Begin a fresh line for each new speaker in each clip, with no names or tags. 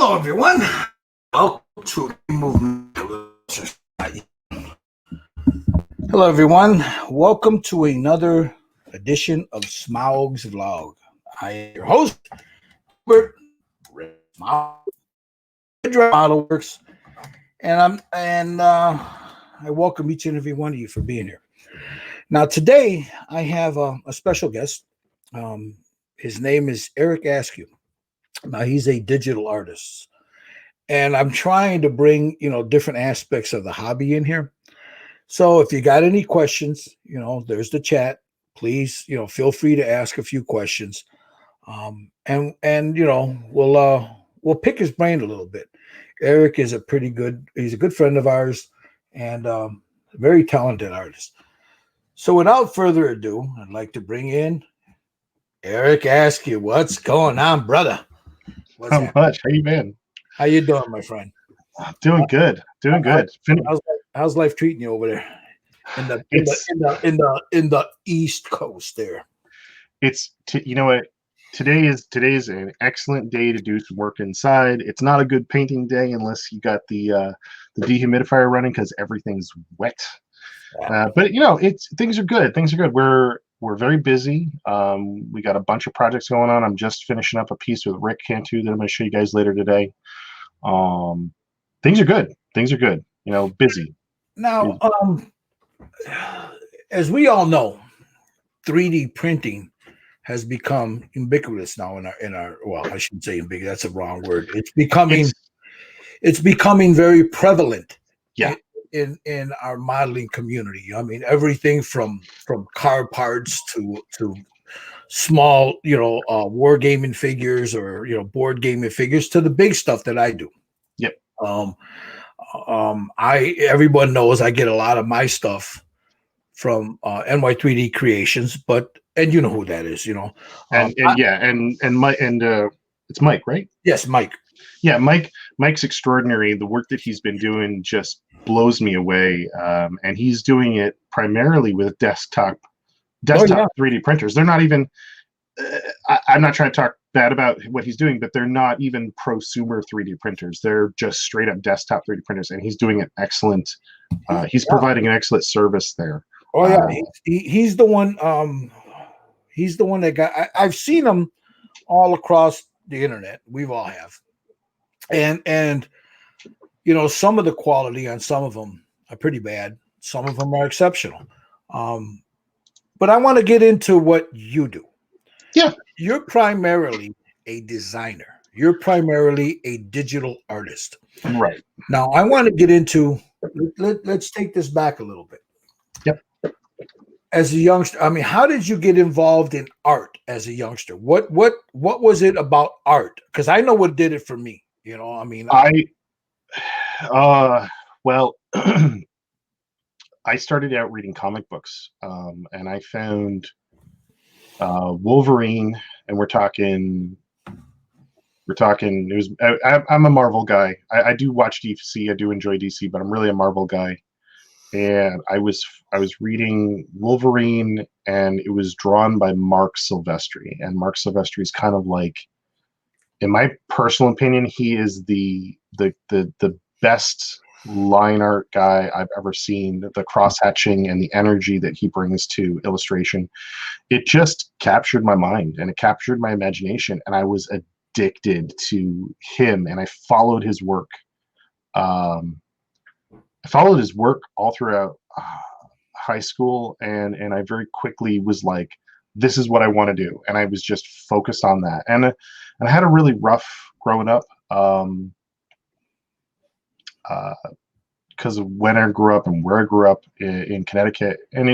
Hello, everyone. Welcome to Movement Society. Hello, everyone. Welcome to another edition of Smaug's Vlog. I am your host, Robert Smaug, Model Works, and I welcome each and every one of you for being here. Now, today I have a special guest. His name is Eric Askue. Now, he's a digital artist. And I'm trying to bring, different aspects of the hobby in here. So if you got any questions, there's the chat. Please, feel free to ask a few questions. And we'll pick his brain a little bit. Eric is he's a good friend of ours and a very talented artist. So without further ado, I'd like to bring in Eric Askue. What's going on, brother?
How much? How you been?
How you doing, my friend?
Doing good. Doing good.
How's life treating you over there in the East Coast there?
You know what? Today is an excellent day to do some work inside. It's not a good painting day unless you got the dehumidifier running because everything's wet. But things are good. Things are good. We're very busy. We got a bunch of projects going on. I'm just finishing up a piece with Rick Cantu that I'm going to show you guys later today. Things are good. Things are good. Busy.
Now, as we all know, 3D printing has become ubiquitous now in our well, I shouldn't say ubiquitous. That's a wrong word. It's becoming very prevalent.
Yeah.
In our modeling community. I mean, everything from car parts to small, wargaming figures or board gaming figures to the big stuff that I do.
Yep.
Everyone knows I get a lot of my stuff from NY3D Creations, and you know who that is,
it's Mike, right?
Yes, Mike.
Yeah, Mike's extraordinary. The work that he's been doing just blows me away, and he's doing it primarily with desktop 3D printers. They're not even I'm not trying to talk bad about what he's doing, but they're not even prosumer 3D printers. They're just straight up desktop 3D printers, and he's doing an excellent he's providing an excellent service there.
Oh yeah, he's the one he's the one that I've seen him all across the internet. We've all have. And some of the quality on some of them are pretty bad. Some of them are exceptional. But I want to get into what you do.
Yeah.
You're primarily a designer. You're primarily a digital artist.
Right.
Now, I want to get into, let's take this back a little bit.
Yep.
As a youngster, I mean, how did you get involved in art as a youngster? What was it about art? Because I know what did it for me.
Well, I started out reading comic books, and I found Wolverine, and we're talking. I'm a Marvel guy. I do watch DC. I do enjoy DC, but I'm really a Marvel guy. And I was reading Wolverine, and it was drawn by Mark Silvestri, and Mark Silvestri is kind of like, in my personal opinion, he is the best line art guy I've ever seen. The cross-hatching and the energy that he brings to illustration, it just captured my mind and it captured my imagination, and I was addicted to him, and I followed his work. I followed his work all throughout high school, and I very quickly was like, this is what I want to do, and I was just focused on that. And I had a really rough growing up because of when I grew up and where I grew up in Connecticut, and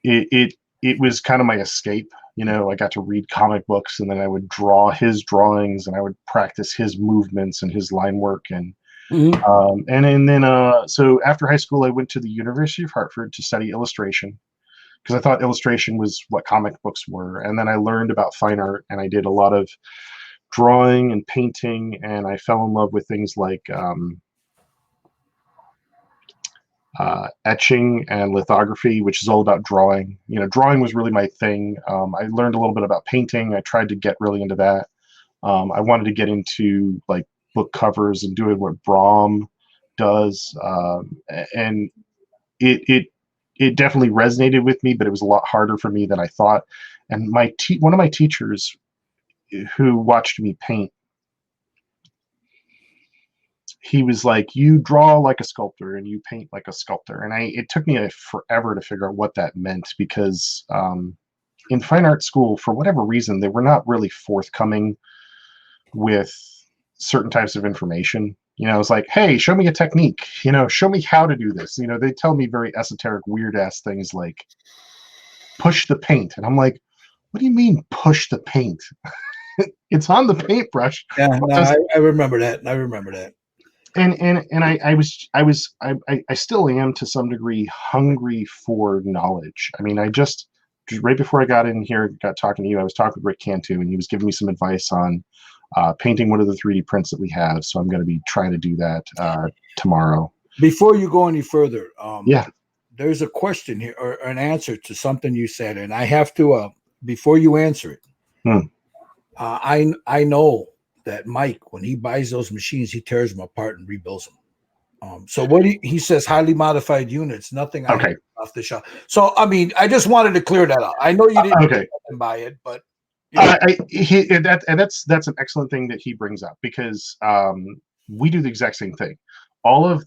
it was kind of my escape. I got to read comic books, and then I would draw his drawings, and I would practice his movements and his line work, and so after high school, I went to the University of Hartford to study illustration, because I thought illustration was what comic books were. And then I learned about fine art, and I did a lot of drawing and painting, and I fell in love with things like etching and lithography, which is all about drawing. Drawing was really my thing. I learned a little bit about painting. I tried to get really into that. I wanted to get into like book covers and doing what Brahm does, and it definitely resonated with me, but it was a lot harder for me than I thought. And one of my teachers who watched me paint, he was like, "You draw like a sculptor and you paint like a sculptor." And it took me forever to figure out what that meant, because in fine art school, for whatever reason, they were not really forthcoming with certain types of information. It's like, hey, show me a technique, show me how to do this. They tell me very esoteric, weird ass things like push the paint. And I'm like, what do you mean push the paint? It's on the paintbrush.
Yeah, no, I remember that. I remember that.
And I still am to some degree hungry for knowledge. I mean, I just right before I got in here, got talking to you, I was talking with Rick Cantu, and he was giving me some advice on painting one of the 3D prints that we have. So I'm going to be trying to do that tomorrow.
Before you go any further,
yeah,
there's a question here or an answer to something you said, and I have to before you answer it. I know that Mike, when he buys those machines, he tears them apart and rebuilds them. So what he says, highly modified units, nothing
okay
off the shelf. So I mean, I just wanted to clear that up. I know you didn't buy it, but
that's an excellent thing that he brings up, because we do the exact same thing. I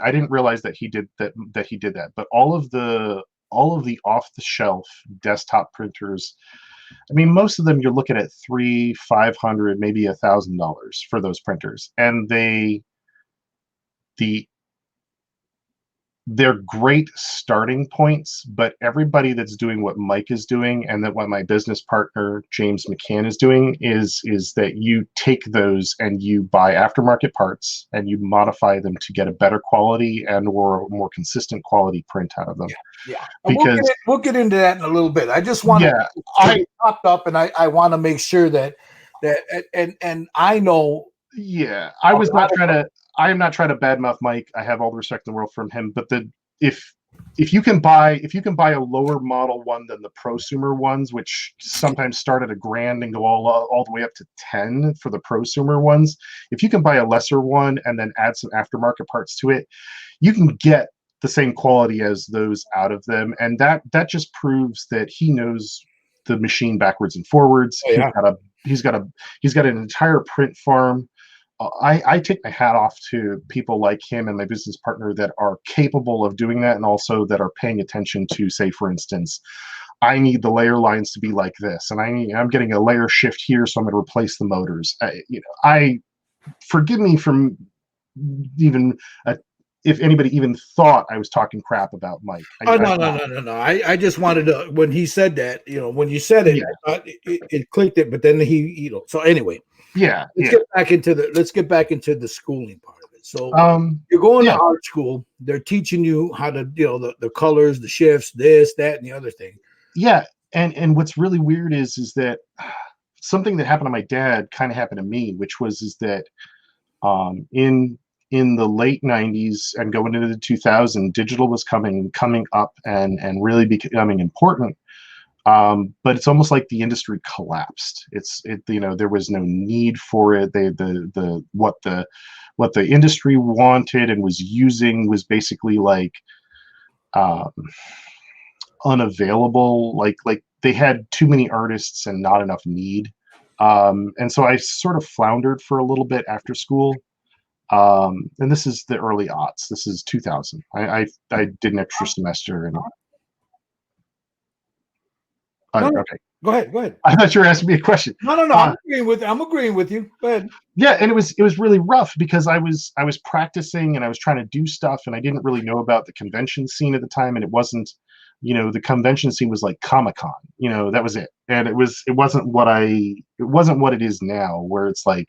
didn't realize that he did that, but all of the off the shelf desktop printers, I mean, most of them you're looking at $300, $500, maybe $1,000 for those printers, and they're great starting points. But everybody that's doing what Mike is doing, and that what my business partner James McCann is doing, is that you take those and you buy aftermarket parts and you modify them to get a better quality and or more consistent quality print out of them.
Yeah. Because we'll get into that in a little bit. I just want
I
popped up, and I want to make sure that and I know.
Yeah, I am not trying to badmouth Mike. I have all the respect in the world from him. But if you can buy a lower model one than the prosumer ones, which sometimes start at $1,000 and go all the way up to 10 for the prosumer ones, if you can buy a lesser one and then add some aftermarket parts to it, you can get the same quality as those out of them. And that just proves that he knows the machine backwards and forwards.
Oh, yeah.
He's got an entire print farm. I take my hat off to people like him and my business partner that are capable of doing that, and also that are paying attention to, say, for instance, I need the layer lines to be like this, and I'm getting a layer shift here, so I'm going to replace the motors. Forgive me from even if anybody even thought I was talking crap about Mike.
No. I just wanted to, when he said that, when you said it, I thought it clicked it, but then so anyway. Let's get back into the schooling part of it. So you're going to art school. They're teaching you how to, the colors, the shifts, this, that, and the other thing.
Yeah, and what's really weird is that something that happened to my dad kind of happened to me, which was that in the late 90s and going into the 2000s, digital was coming up and really becoming important. But it's almost like the industry collapsed. There was no need for it. What the industry wanted and was using was basically like unavailable. Like they had too many artists and not enough need. And so I sort of floundered for a little bit after school. And this is the early aughts. This is 2000. I did an extra semester and. Okay.
Go ahead.
I thought you were asking me a question.
No. I'm agreeing with you. Go ahead.
Yeah, and it was really rough because I was practicing and I was trying to do stuff, and I didn't really know about the convention scene at the time, and it wasn't, the convention scene was like Comic-Con. That was it, and it wasn't what it is now, where it's like,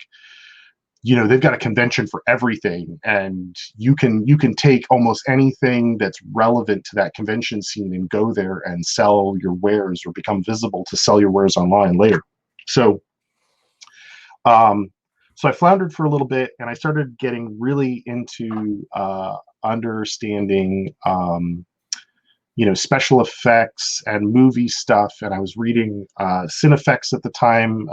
they've got a convention for everything, and you can take almost anything that's relevant to that convention scene and go there and sell your wares, or become visible to sell your wares online later. So I floundered for a little bit, and I started getting really into understanding special effects and movie stuff. And I was reading Cinefex at the time.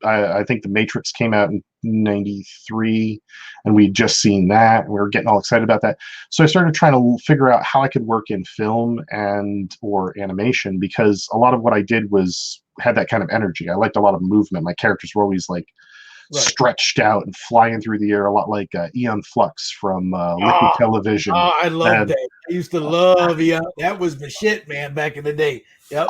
I think The Matrix came out in '93, and we'd just seen that. And we were getting all excited about that. So I started trying to figure out how I could work in film or animation, because a lot of what I did had that kind of energy. I liked a lot of movement. My characters were always like stretched out and flying through the air, a lot like Eon Flux from Liquid Television.
Oh, I love that. I used to love that was the shit, man, back in the day. Yep.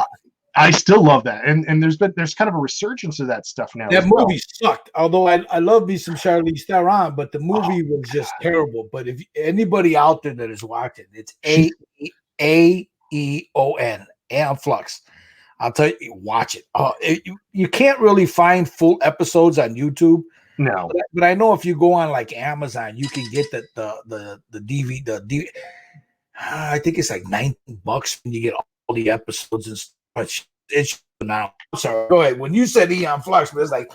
I still love that, and there's kind of a resurgence of that stuff now.
That movie sucked. Although I love me some Charlize Theron, but the movie was just terrible. But if anybody out there that is watching, it's AEON, Aeon Flux. I'll tell you, watch it. You can't really find full episodes on YouTube.
No,
but I know if you go on like Amazon, you can get the DVD. I think it's like $19 when you get all the episodes and stuff. It's now. I'm sorry. Go ahead. When you said Eon Flux, but it's like,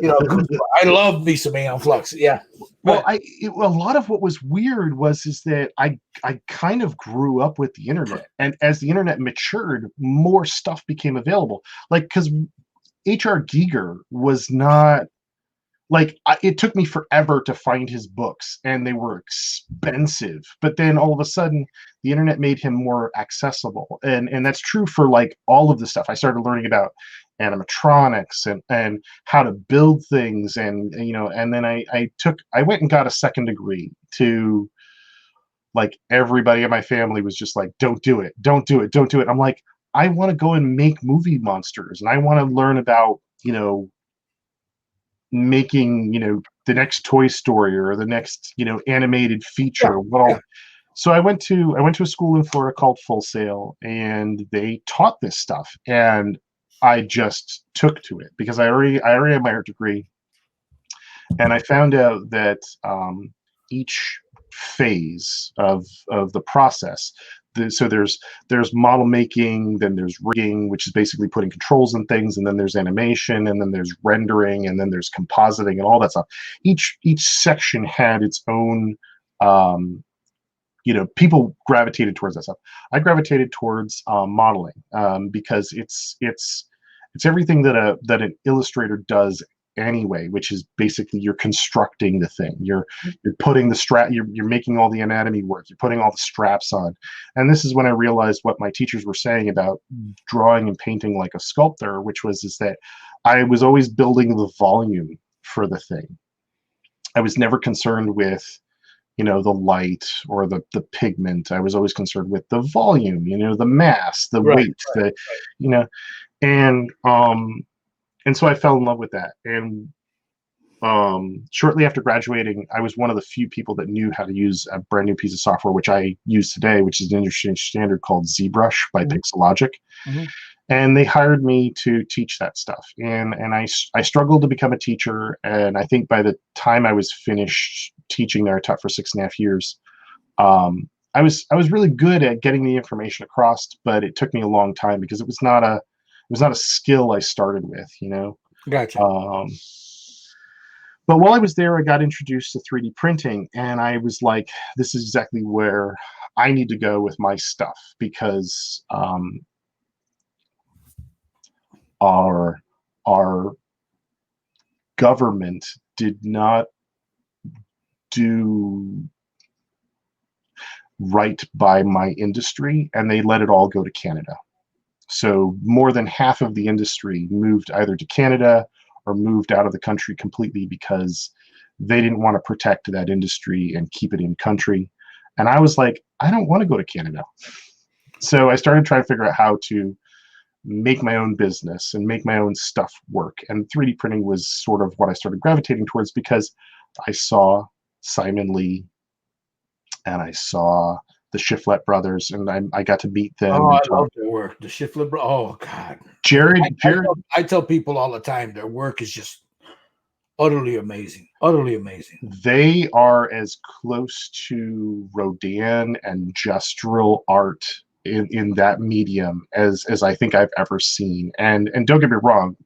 I love me some Aeon Flux. Yeah.
Well, a lot of what was weird is that I kind of grew up with the internet, and as the internet matured, more stuff became available. Like, because H.R. Giger was not it took me forever to find his books, and they were expensive. But then all of a sudden, the internet made him more accessible, and that's true for like all of the stuff. I started learning about animatronics and how to build things, and then I went and got a second degree to, like, everybody in my family was just like, don't do it. I'm like, I want to go and make movie monsters, and I want to learn about making the next Toy Story or the next animated feature. So I went to a school in Florida called Full Sail, and they taught this stuff, and I just took to it because I already had my art degree, and I found out that each phase of the process. So there's model making, then there's rigging, which is basically putting controls in things, and then there's animation, and then there's rendering, and then there's compositing and all that stuff. Each section had its own people gravitated towards that stuff. I gravitated towards modeling because it's everything that an illustrator does anyway, which is basically you're constructing the thing. You're putting the strap. You're making all the anatomy work. You're putting all the straps on. And this is when I realized what my teachers were saying about drawing and painting like a sculptor, which is that I was always building the volume for the thing. I was never concerned with the light or the pigment. I was always concerned with the volume, the mass, the weight, and so I fell in love with that. And shortly after graduating, I was one of the few people that knew how to use a brand new piece of software, which I use today, which is an industry standard called ZBrush by Pixelogic. Mm-hmm. And they hired me to teach that stuff. And I struggled to become a teacher. And I think by the time I was finished teaching there, I taught for 6.5 years. I was really good at getting the information across, but it took me a long time because it was not a skill I started with,
Gotcha.
But while I was there, I got introduced to 3D printing, and I was like, this is exactly where I need to go with my stuff, because our government did not do right by my industry, and they let it all go to Canada. So more than half of the industry moved either to Canada or moved out of the country completely because they didn't want to protect that industry and keep it in country. And I was like, I don't want to go to Canada. So I started trying to figure out how to make my own business and make my own stuff work. And 3D printing was sort of what I started gravitating towards because I saw Simon Lee and I saw the Shiflett brothers, and I got to meet them.
Oh, I love their work. The Shiflett brothers. Oh, God.
Jared.
I tell people all the time their work is just utterly amazing. Utterly amazing.
They are as close to Rodin and gestural art in that medium as I think I've ever seen. And don't get me wrong,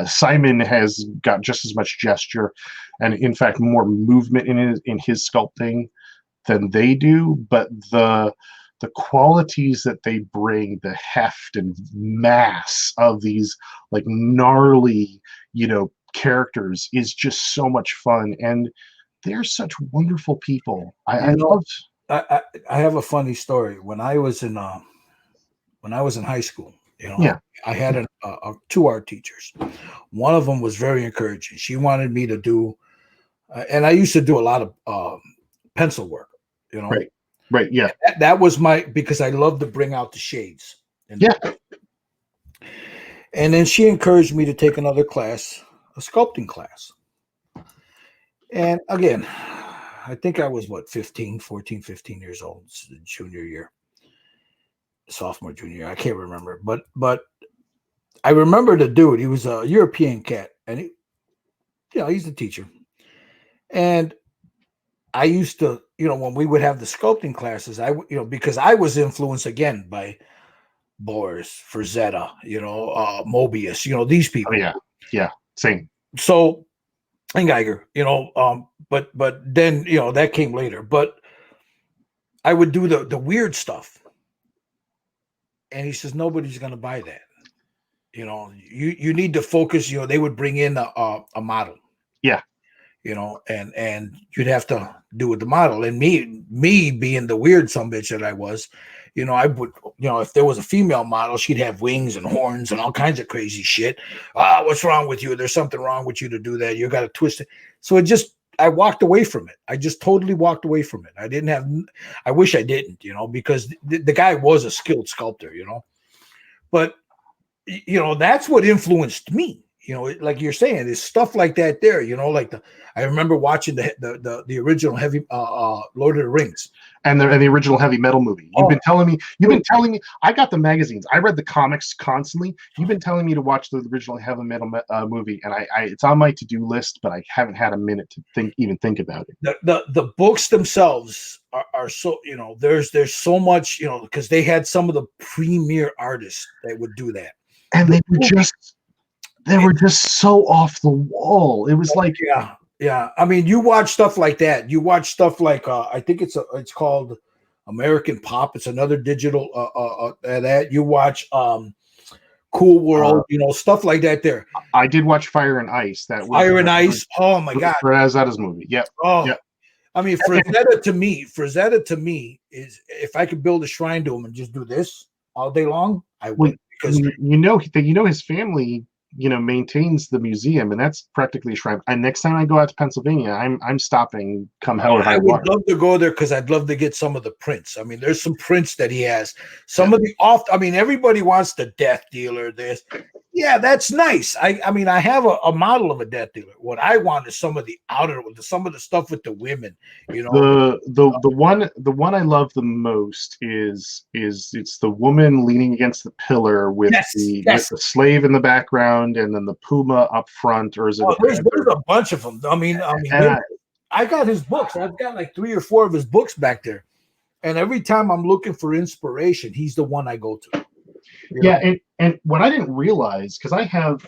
Simon has got just as much gesture and, in fact, more movement in his sculpting than they do, but the the qualities that they bring, the heft and mass of these like gnarly, characters is just so much fun, and they're such wonderful people. I love.
I have a funny story. When I was in high school,
Yeah.
I had two art teachers. One of them was very encouraging. She wanted me to do, and I used to do a lot of pencil work.
Right. Yeah.
That was because I love to bring out the shades. And then she encouraged me to take another class, a sculpting class. And again, I think I was 14, 15 years old, junior year, sophomore, junior year. I can't remember, but I remember the dude. He was a European cat, and he's a teacher. And I used to, when we would have the sculpting classes, because I was influenced again by Boris, Frazetta, Mobius, these people.
Oh, yeah, same.
So, and Geiger, but then that came later. But I would do the weird stuff, and he says nobody's going to buy that. You need to focus. They would bring in a model.
Yeah.
And you'd have to do with the model. And me being the weird sumbitch that I was, I would, if there was a female model, she'd have wings and horns and all kinds of crazy shit. What's wrong with you? There's something wrong with you to do that. You got to twist it. So I walked away from it. I just totally walked away from it. I wish I didn't, because the guy was a skilled sculptor, but that's what influenced me. Like you're saying, there's stuff like that there. I remember watching the original heavy Lord of the Rings
and the original heavy metal movie. You've been telling me. I got the magazines. I read the comics constantly. You've been telling me to watch the original heavy metal movie, and it's on my to-do list, but I haven't had a minute to think about it.
The books themselves are so there's so much because they had some of the premier artists that would do that,
and they were just so off the wall. It was like
yeah. I mean, you watch stuff like that. You watch stuff like I think it's called American Pop. It's another digital that you watch Cool World, stuff like that. There,
I did watch Fire and Ice.
Fire and Ice. Oh my God,
Frazetta's movie. Yep.
Oh,
yep.
I mean, Frazetta to me is if I could build a shrine to him and just do this all day long, I would. Because
his family maintains the museum, and that's practically a shrine. And next time I go out to Pennsylvania, I'm stopping come hell or high water.
I would love to go there because I'd love to get some of the prints. I mean, there's some prints that he has. Some of the everybody wants the Death Dealer. Yeah, that's nice. I mean, I have a model of a Death Dealer. What I want is some of the some of the stuff with the women.
The one I love the most is it's the woman leaning against the pillar with with the slave in the background and then the puma up front, or is it?
There's a bunch of them. I mean, I got his books. I've got like 3 or 4 of his books back there, and every time I'm looking for inspiration, he's the one I go to.
And what I didn't realize, because I have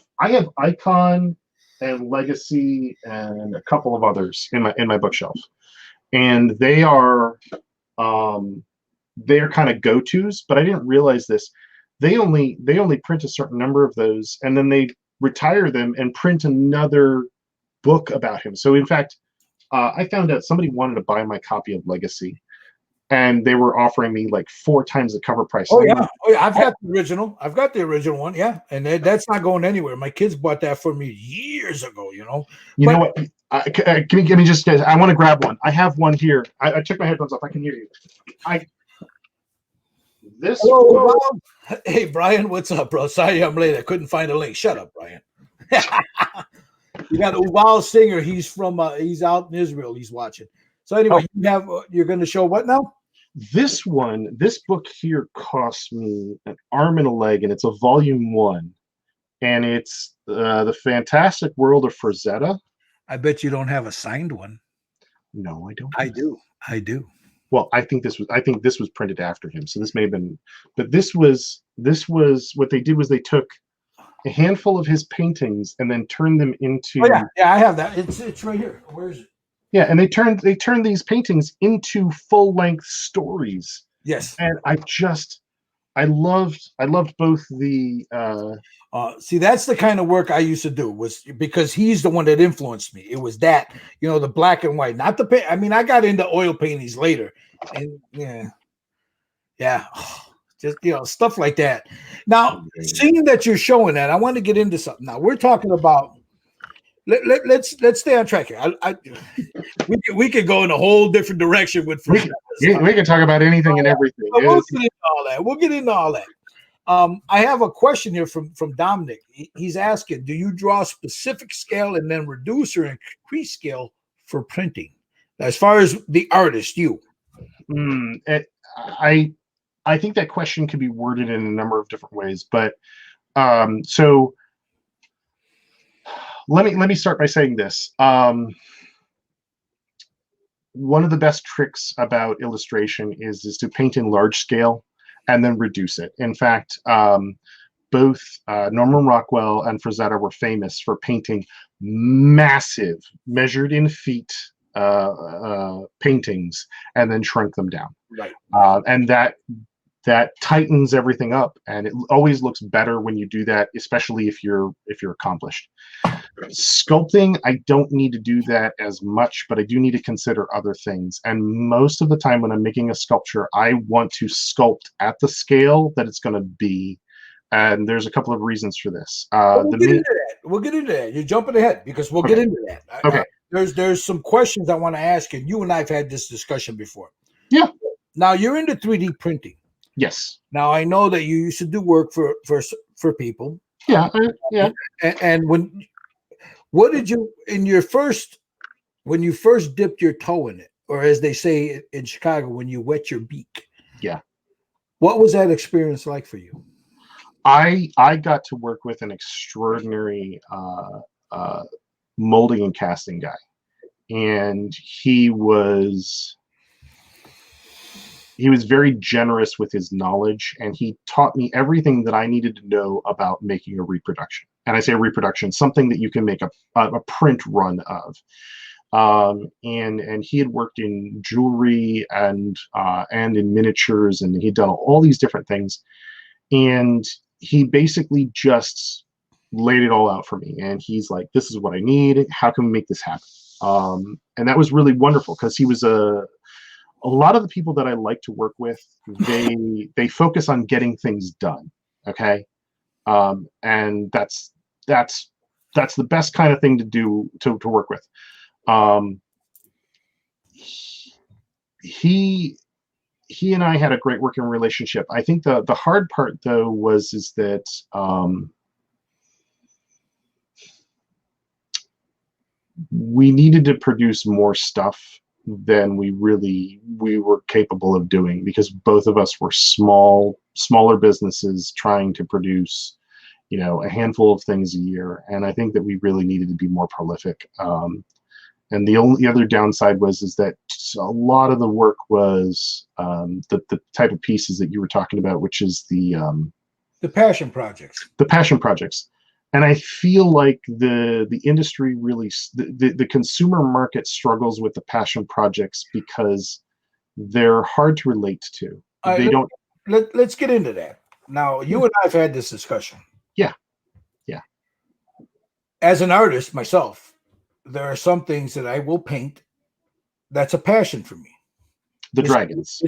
Icon and Legacy and a couple of others in my bookshelf, and they're kind of go-tos, but I didn't realize this. They only print a certain number of those, and then they retire them and print another book about him. So in fact, I found out somebody wanted to buy my copy of Legacy, and they were offering me like 4 times the cover price.
Oh yeah. I've got the original. I've got the original one. Yeah, and that's not going anywhere. My kids bought that for me years ago. You know what?
Give me just. I want to grab one. I have one here. I took my headphones off. I can hear you.
Hello, hey Brian, what's up, bro? Sorry I'm late. I couldn't find a link. Shut up, Brian. You got Uval Singer. He's from he's out in Israel. He's watching. So anyway, you're going to show what now?
This book here cost me an arm and a leg, and it's a volume 1, and it's the Fantastic World of Frazetta.
I bet you don't have a signed one.
No, I don't.
I do.
Well, I think this was printed after him, so this may have been. But this was what they did was they took a handful of his paintings and then turned them into.
Oh, yeah, I have that. It's right here. Where is it?
Yeah, and they turned these paintings into full-length stories.
Yes.
And I loved both the
See, that's the kind of work I used to do, was because he's the one that influenced me. It was that, the black and white, not the paint. I mean, I got into oil paintings later, and yeah, just stuff like that. Now, seeing that you're showing that, I want to get into something. Now we're talking about. Let's stay on track here. We could go in a whole different direction with.
We can talk about anything and everything.
We'll get into all that. We'll get into all that. I have a question here from Dominic. He's asking, do you draw specific scale and then reduce or increase scale for printing? As far as the artist,
I think that question could be worded in a number of different ways, but so let me start by saying this. One of the best tricks about illustration is to paint in large scale and then reduce it. In fact, both Norman Rockwell and Frazetta were famous for painting massive, measured in feet paintings and then shrunk them down.
Right.
And that tightens everything up, and it always looks better when you do that, especially if you're accomplished. Sculpting, I don't need to do that as much, but I do need to consider other things. And most of the time when I'm making a sculpture, I want to sculpt at the scale that it's going to be. And there's a couple of reasons for this.
We'll get into that. You're jumping ahead because we'll get into that.
Okay.
There's some questions I want to ask, and you and I have had this discussion before.
Yeah.
Now you're into 3D printing.
Yes.
Now I know that you used to do work for people.
Yeah. Yeah.
And what did you when you first dipped your toe in it, or as they say in Chicago, when you wet your beak?
Yeah.
What was that experience like for you?
I got to work with an extraordinary molding and casting guy, and he was very generous with his knowledge, and he taught me everything that I needed to know about making a reproduction. And I say reproduction, something that you can make a print run of. And he had worked in jewelry and in miniatures, and he'd done all these different things. And he basically just laid it all out for me. And he's like, this is what I need. How can we make this happen? And that was really wonderful, because he was a lot of the people that I like to work with, they focus on getting things done. Okay. And that's the best kind of thing to do to work with. He and I had a great working relationship. I think the hard part though is that we needed to produce more stuff than we were capable of doing, because both of us were smaller businesses trying to produce, a handful of things a year. And I think that we really needed to be more prolific. And the only other downside is that a lot of the work was the type of pieces that you were talking about, which is the
passion projects.
The passion projects. And I feel like the industry really, the consumer market struggles with the passion projects because they're hard to relate to.
Let's get into that. Now, you and I have had this discussion.
Yeah.
As an artist myself, there are some things that I will paint that's a passion for me.
Dragons.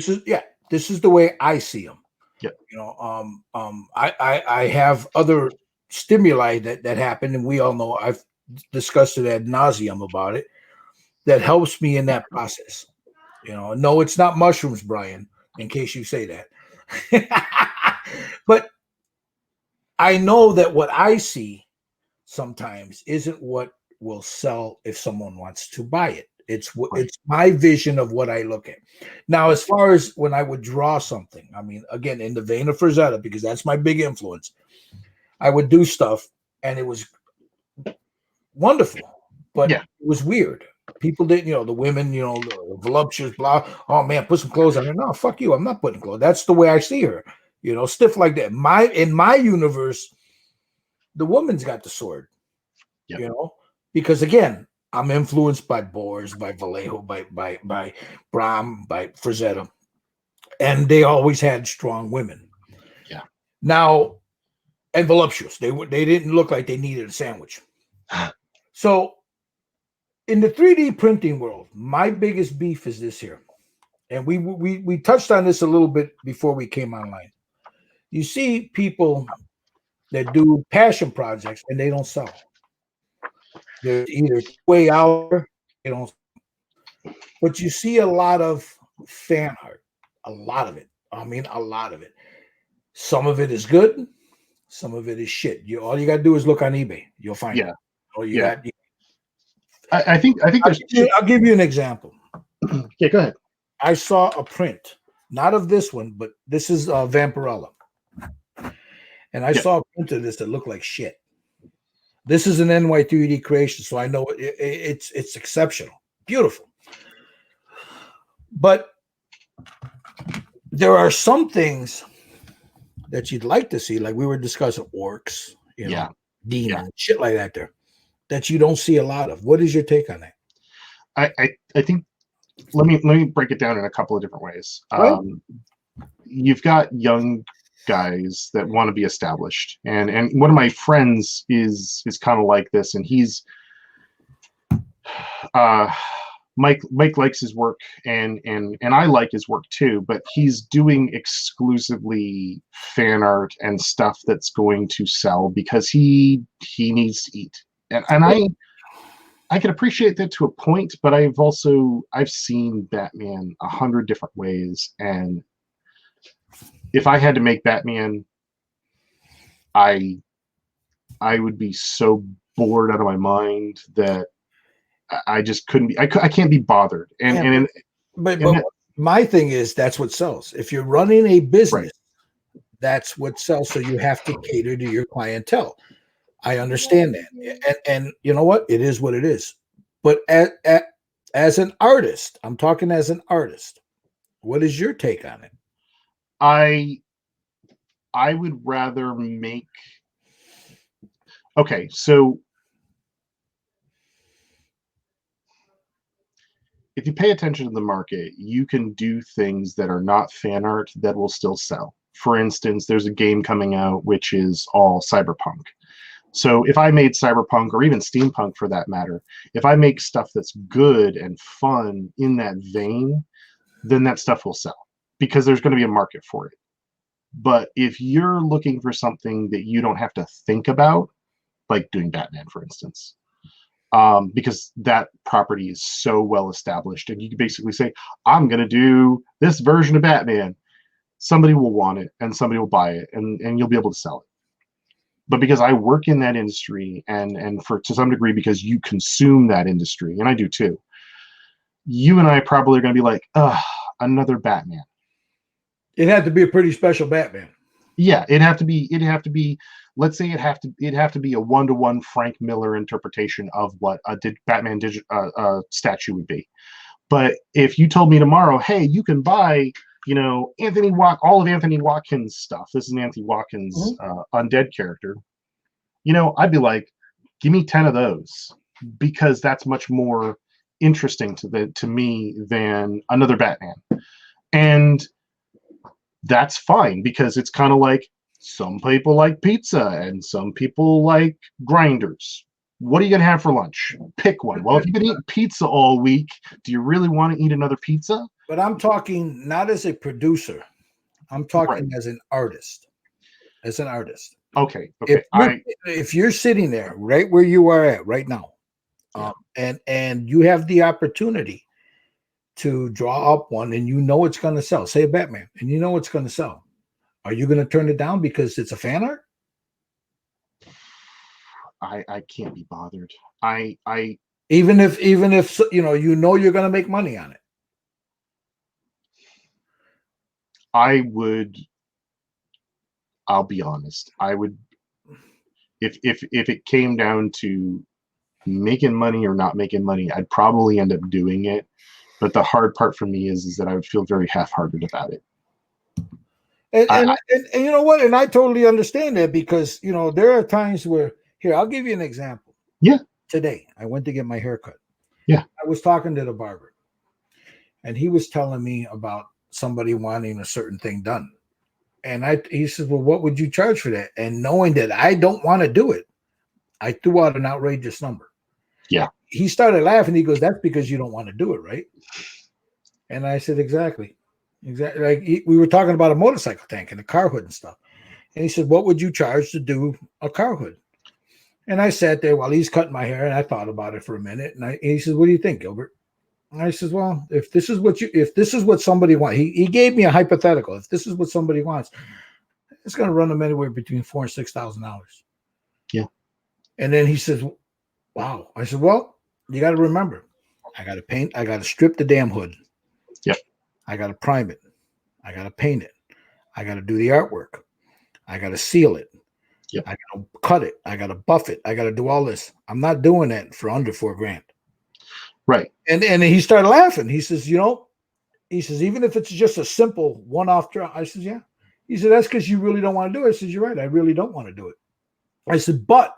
This is the way I see them.
Yeah.
I have other stimuli that happen, and we all know, I've discussed it ad nauseum about it, that helps me in that process. No, it's not mushrooms, Brian, in case you say that. But I know that what I see sometimes isn't what will sell if someone wants to buy it. It's my vision of what I look at. Now, as far as when I would draw something, I mean, again, in the vein of Frazetta, because that's my big influence, I would do stuff, and it was wonderful, but it was weird. People didn't, the women, the voluptuous, blah. Oh man, put some clothes on her. No, fuck you. I'm not putting clothes. That's the way I see her. Stiff like that. In my universe, the woman's got the sword.
Yep.
Because again, I'm influenced by Boers, by Vallejo, by Brahm, by Frazetta. and they always had strong women.
Yeah.
Now, and voluptuous. They didn't look like they needed a sandwich. So, in the 3D printing world, my biggest beef is this here, and we touched on this a little bit before we came online. You see people that do passion projects and they don't sell. They're either way out there, they don't. But you see a lot of fan art, a lot of it. I mean, a lot of it. Some of it is good, some of it is shit. All you got to do is look on eBay. You'll find it. All you got.
I think there's.
I'll give you an example.
Yeah, go ahead.
I saw a print, not of this one, but this is Vampirella, and I saw a print of this that looked like shit. This is an NY3D creation, so I know it's exceptional, beautiful. But there are some things that you'd like to see, like we were discussing orcs, demons, shit like that there, that you don't see a lot of. What is your take on that?
I think let me break it down in a couple of different ways. Right. You've got young guys that want to be established, and one of my friends is kind of like this, and he's Mike likes his work, and I like his work too, but he's doing exclusively fan art and stuff that's going to sell because he needs to eat. And I can appreciate that to a point, but I've seen Batman 100 different ways, and if I had to make Batman, I would be so bored out of my mind that I just couldn't be. I can't be bothered. But
my thing is that's what sells. If you're running a business, that's what sells. So you have to cater to your clientele. I understand that, and you know what? It is what it is. But as an artist, I'm talking as an artist. What is your take on it?
I would rather make. Okay, so if you pay attention to the market, you can do things that are not fan art that will still sell. For instance, there's a game coming out which is all cyberpunk. So if I made cyberpunk, or even steampunk for that matter, if I make stuff that's good and fun in that vein, then that stuff will sell because there's going to be a market for it. But if you're looking for something that you don't have to think about, like doing Batman, for instance, because that property is so well established, and you can basically say, I'm going to do this version of Batman. Somebody will want it, and somebody will buy it, and you'll be able to sell it. But because I work in that industry, and for to some degree because you consume that industry, and I do too, you and I probably are going to be like, another Batman.
It had to be a pretty special Batman.
Yeah, it'd have to be. Let's say it'd have to be a 1-to-1 Frank Miller interpretation of what a Batman statue would be. But if you told me tomorrow, hey, you can buy, all of Anthony Watkins' stuff. This is an Anthony Watkins undead character. I'd be like, give me 10 of those, because that's much more interesting to me than another Batman. And that's fine, because it's kind of like some people like pizza and some people like grinders. What are you going to have for lunch? Pick one. Well, if you've been eating pizza all week, do you really want to eat another pizza?
But I'm talking not as a producer. I'm talking as an artist. As an artist.
Okay.
If you're sitting there right where you are at right now, and you have the opportunity to draw up one, and it's going to sell, say a Batman, and it's going to sell, are you going to turn it down because it's a fan art?
I can't be bothered.
Even if you're going to make money on it.
I'll be honest. I would, if it came down to making money or not making money, I'd probably end up doing it. But the hard part for me is that I would feel very half-hearted about it.
And you know what? And I totally understand that, because there are times where, here, I'll give you an example.
Yeah.
Today, I went to get my hair cut.
Yeah.
I was talking to the barber, and he was telling me about somebody wanting a certain thing done. And he says, well, what would you charge for that? And knowing that I don't want to do it, I threw out an outrageous number.
Yeah.
He started laughing. He goes, that's because you don't want to do it, right? And I said, exactly. Like we were talking about a motorcycle tank and a car hood and stuff. And he said, what would you charge to do a car hood? And I sat there while he's cutting my hair, and I thought about it for a minute. And he says, what do you think, Gilbert? And I says, well, if this is what somebody wants, he gave me a hypothetical. If this is what somebody wants, it's going to run them anywhere between $4,000 and $6,000.
Yeah.
And then he says, wow. I said, well, you got to remember, I got to paint. I got to strip the damn hood.
Yep.
I got to prime it. I got to paint it. I got to do the artwork. I got to seal it.
Yep.
I got to cut it. I got to buff it. I got to do all this. I'm not doing that for under $4,000.
Right.
And he started laughing. He says, even if it's just a simple one-off draw. I says, yeah. He said, that's because you really don't want to do it. I says, you're right. I really don't want to do it. I said, but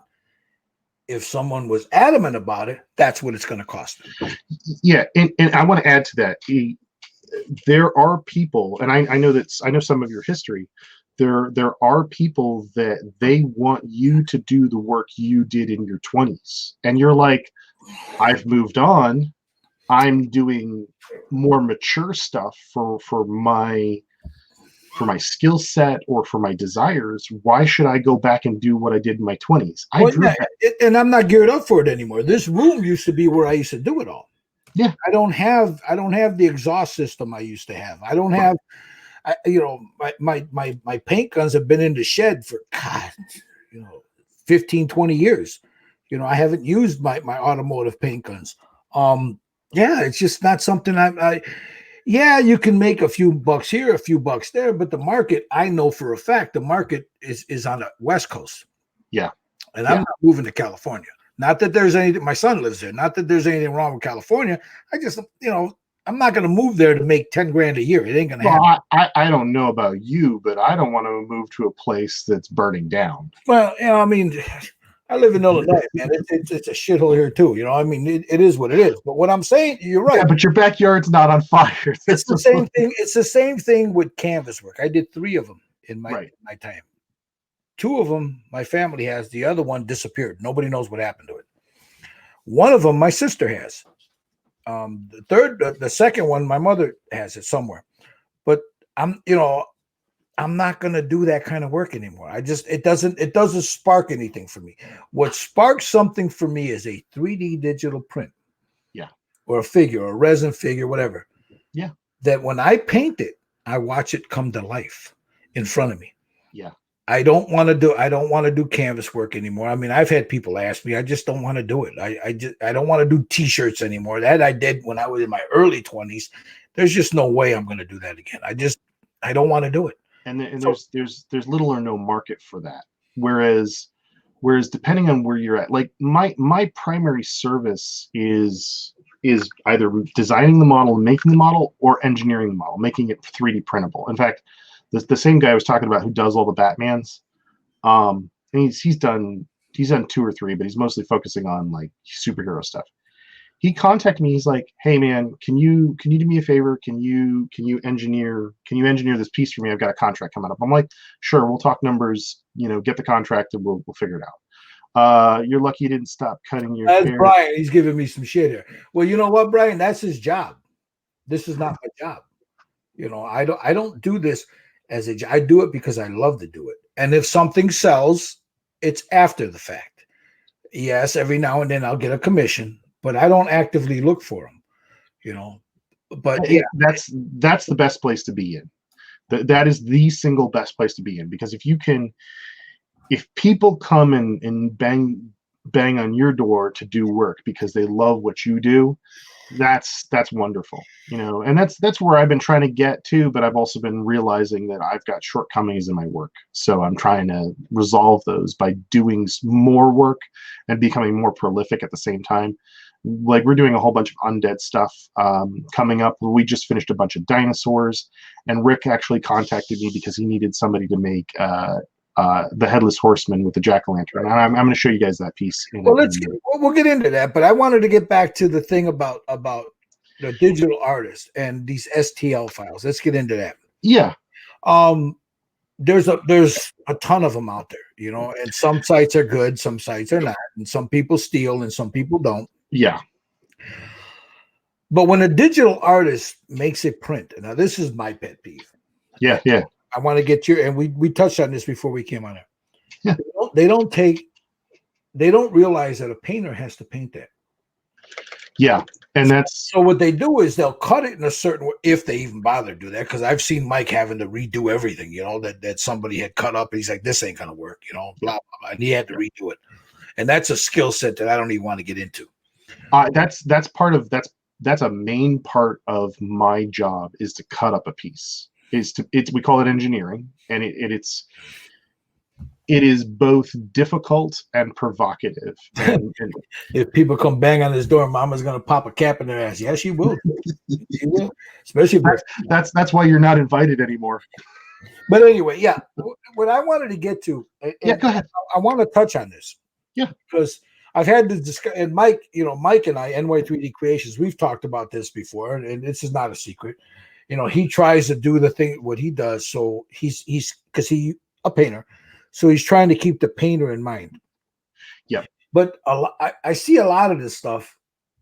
if someone was adamant about it, that's what it's going to cost them.
Yeah. And I want to add to that. There are people, and I know some of your history. There are people that they want you to do the work you did in your 20s. And you're like, I've moved on. I'm doing more mature stuff for my skill set or for my desires. Why should I go back and do what I did in my 20s?
And I'm not geared up for it anymore. This room used to be where I used to do it all.
Yeah.
I don't have the exhaust system I used to have. I don't have my paint guns have been in the shed for 15, 20 years. I haven't used my automotive paint guns. It's just not something you can make a few bucks here, a few bucks there, but the market, I know for a fact, the market is on the West Coast.
Yeah.
And I'm not moving to California. Not that there's anything, my son lives there. Not that there's anything wrong with California. I just, I'm not going to move there to make $10,000 a year. It ain't going to happen.
I don't know about you, but I don't want to move to a place that's burning down.
Well, I live in Illinois, man. It's a shithole here too. It is what it is. But what I'm saying, you're right.
Yeah, but your backyard's not on fire.
It's the same thing. It's the same thing with canvas work. I did 3 of them in my time. 2 of them my family has. The other one disappeared. Nobody knows what happened to it. One of them my sister has. The second one, my mother has it somewhere. But I'm not going to do that kind of work anymore. It doesn't spark anything for me. What sparks something for me is a 3D digital print.
Yeah.
Or a figure, or a resin figure, whatever.
Yeah.
That when I paint it, I watch it come to life in front of me.
Yeah.
I don't want to do canvas work anymore. I've had people ask me, I just don't want to do it. I don't want to do t-shirts anymore. That I did when I was in my early 20s. There's just no way I'm going to do that again. I don't want to do it.
And there's little or no market for that. Whereas depending on where you're at, like my primary service is either designing the model and making the model, or engineering the model, making it 3D printable. In fact, the same guy I was talking about who does all the Batmans, and he's done 2 or 3, but he's mostly focusing on like superhero stuff. He contacted me. He's like, "Hey man, can you do me a favor? Can you engineer this piece for me? I've got a contract coming up." I'm like, "Sure, we'll talk numbers. Get the contract and we'll figure it out." You're lucky you didn't stop cutting your hair.
Brian. He's giving me some shit here. Well, you know what, Brian? That's his job. This is not my job. I don't do this as a job. I do it because I love to do it. And if something sells, it's after the fact. Yes, every now and then I'll get a commission, but I don't actively look for them, But yeah,
that's the best place to be in. That is the single best place to be in, because if people come and bang on your door to do work because they love what you do, that's wonderful, and that's where I've been trying to get to. But I've also been realizing that I've got shortcomings in my work, so I'm trying to resolve those by doing more work and becoming more prolific at the same time. Like, we're doing a whole bunch of undead stuff coming up. We just finished a bunch of dinosaurs, and Rick actually contacted me because he needed somebody to make the Headless Horseman with the jack-o'-lantern. And I'm going to show you guys that piece.
We'll get into that, but I wanted to get back to the thing about the digital artist and these STL files. Let's get into that.
Yeah.
There's a ton of them out there, you know, and some sites are good, some sites are not, and some people steal and some people don't.
Yeah.
But when a digital artist makes it print, now this is my pet peeve.
Yeah, yeah.
I want to get your, and we touched on this before we came on here.
Yeah.
They don't realize that a painter has to paint that.
Yeah, and that's
so what they do is they'll cut it in a certain way, if they even bother to do that. Because I've seen Mike having to redo everything, you know, that somebody had cut up, and he's like, "This ain't gonna work," you know, blah blah blah, and he had to redo it. And that's a skill set that I don't even want to get into.
That's a main part of my job, is to cut up a piece. We call it engineering, and it is both difficult and provocative. And
if people come bang on this door, Mama's gonna pop a cap in their ass. Yeah, she will. She will. Especially
that's why you're not invited anymore.
But anyway, yeah. What I wanted to get to,
yeah, go ahead.
I want to touch on this.
Yeah,
because I've had to discuss, and Mike, Mike and I, NY3D Creations, we've talked about this before, and this is not a secret. You know, he tries to do the thing what he does, so he's because he's a painter. So he's trying to keep the painter in mind.
Yeah.
But I see a lot of this stuff,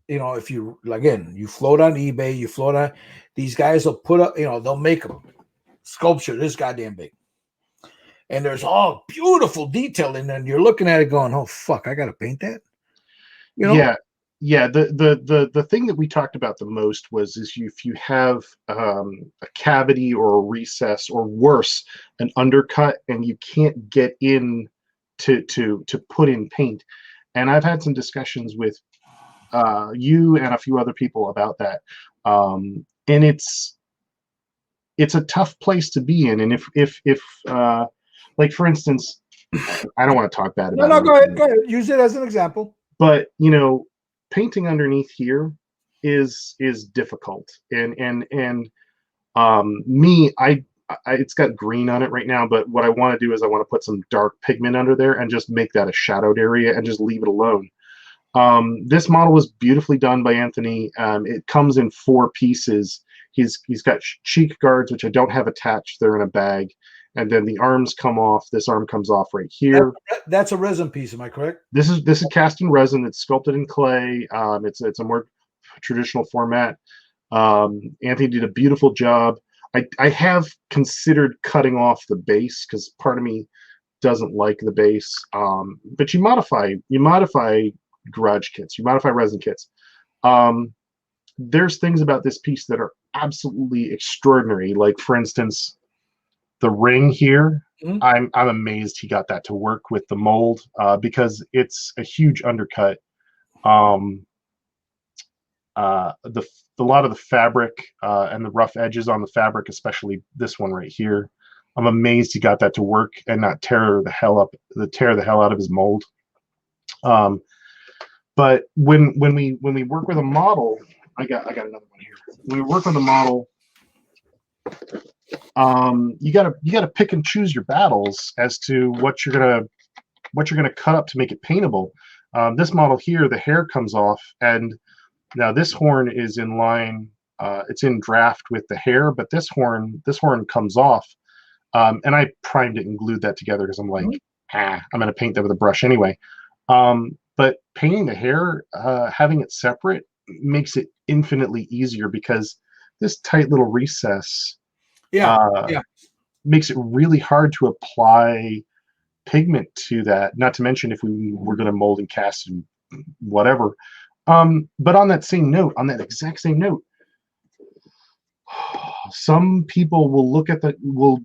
you know, if you, again, you float on eBay, you float on, these guys will put up, you know, they'll make a sculpture this goddamn big. And there's all beautiful detail in there, and you're looking at it going, oh, fuck, I got to paint that? You know?
Yeah. Yeah, the thing that we talked about the most was if you have a cavity or a recess, or worse, an undercut, and you can't get in to put in paint. And I've had some discussions with you and a few other people about that, and it's a tough place to be in. And if like, for instance, I don't want to talk bad about
it. Go ahead. Use it as an example.
But painting underneath here is difficult, and it's got green on it right now, but what I want to do is I want to put some dark pigment under there and just make that a shadowed area and just leave it alone. This model was beautifully done by Anthony. It comes in 4 pieces. He's got cheek guards, which I don't have attached. They're in a bag. And then the arms come off. This arm comes off right here.
That's a resin piece, am I correct?
This is cast in resin. It's sculpted in clay. It's a more traditional format. Anthony did a beautiful job. I have considered cutting off the base, because part of me doesn't like the base. But you modify garage kits. You modify resin kits. There's things about this piece that are absolutely extraordinary. Like, for instance, the ring here, I'm amazed he got that to work with the mold, because it's a huge undercut. A lot of the fabric and the rough edges on the fabric, especially this one right here, I'm amazed he got that to work and not tear the hell out of his mold. But when we work with a model, I got another one here. When we work with a model, you gotta pick and choose your battles as to what you're gonna cut up to make it paintable. This model here, the hair comes off, and now this horn is in line. It's in draft with the hair, but this horn comes off, and I primed it and glued that together because I'm like, I'm gonna paint that with a brush anyway. But painting the hair, having it separate, makes it infinitely easier, because this tight little recess makes it really hard to apply pigment to that, not to mention if we were going to mold and cast and whatever. But on that exact same note, some people will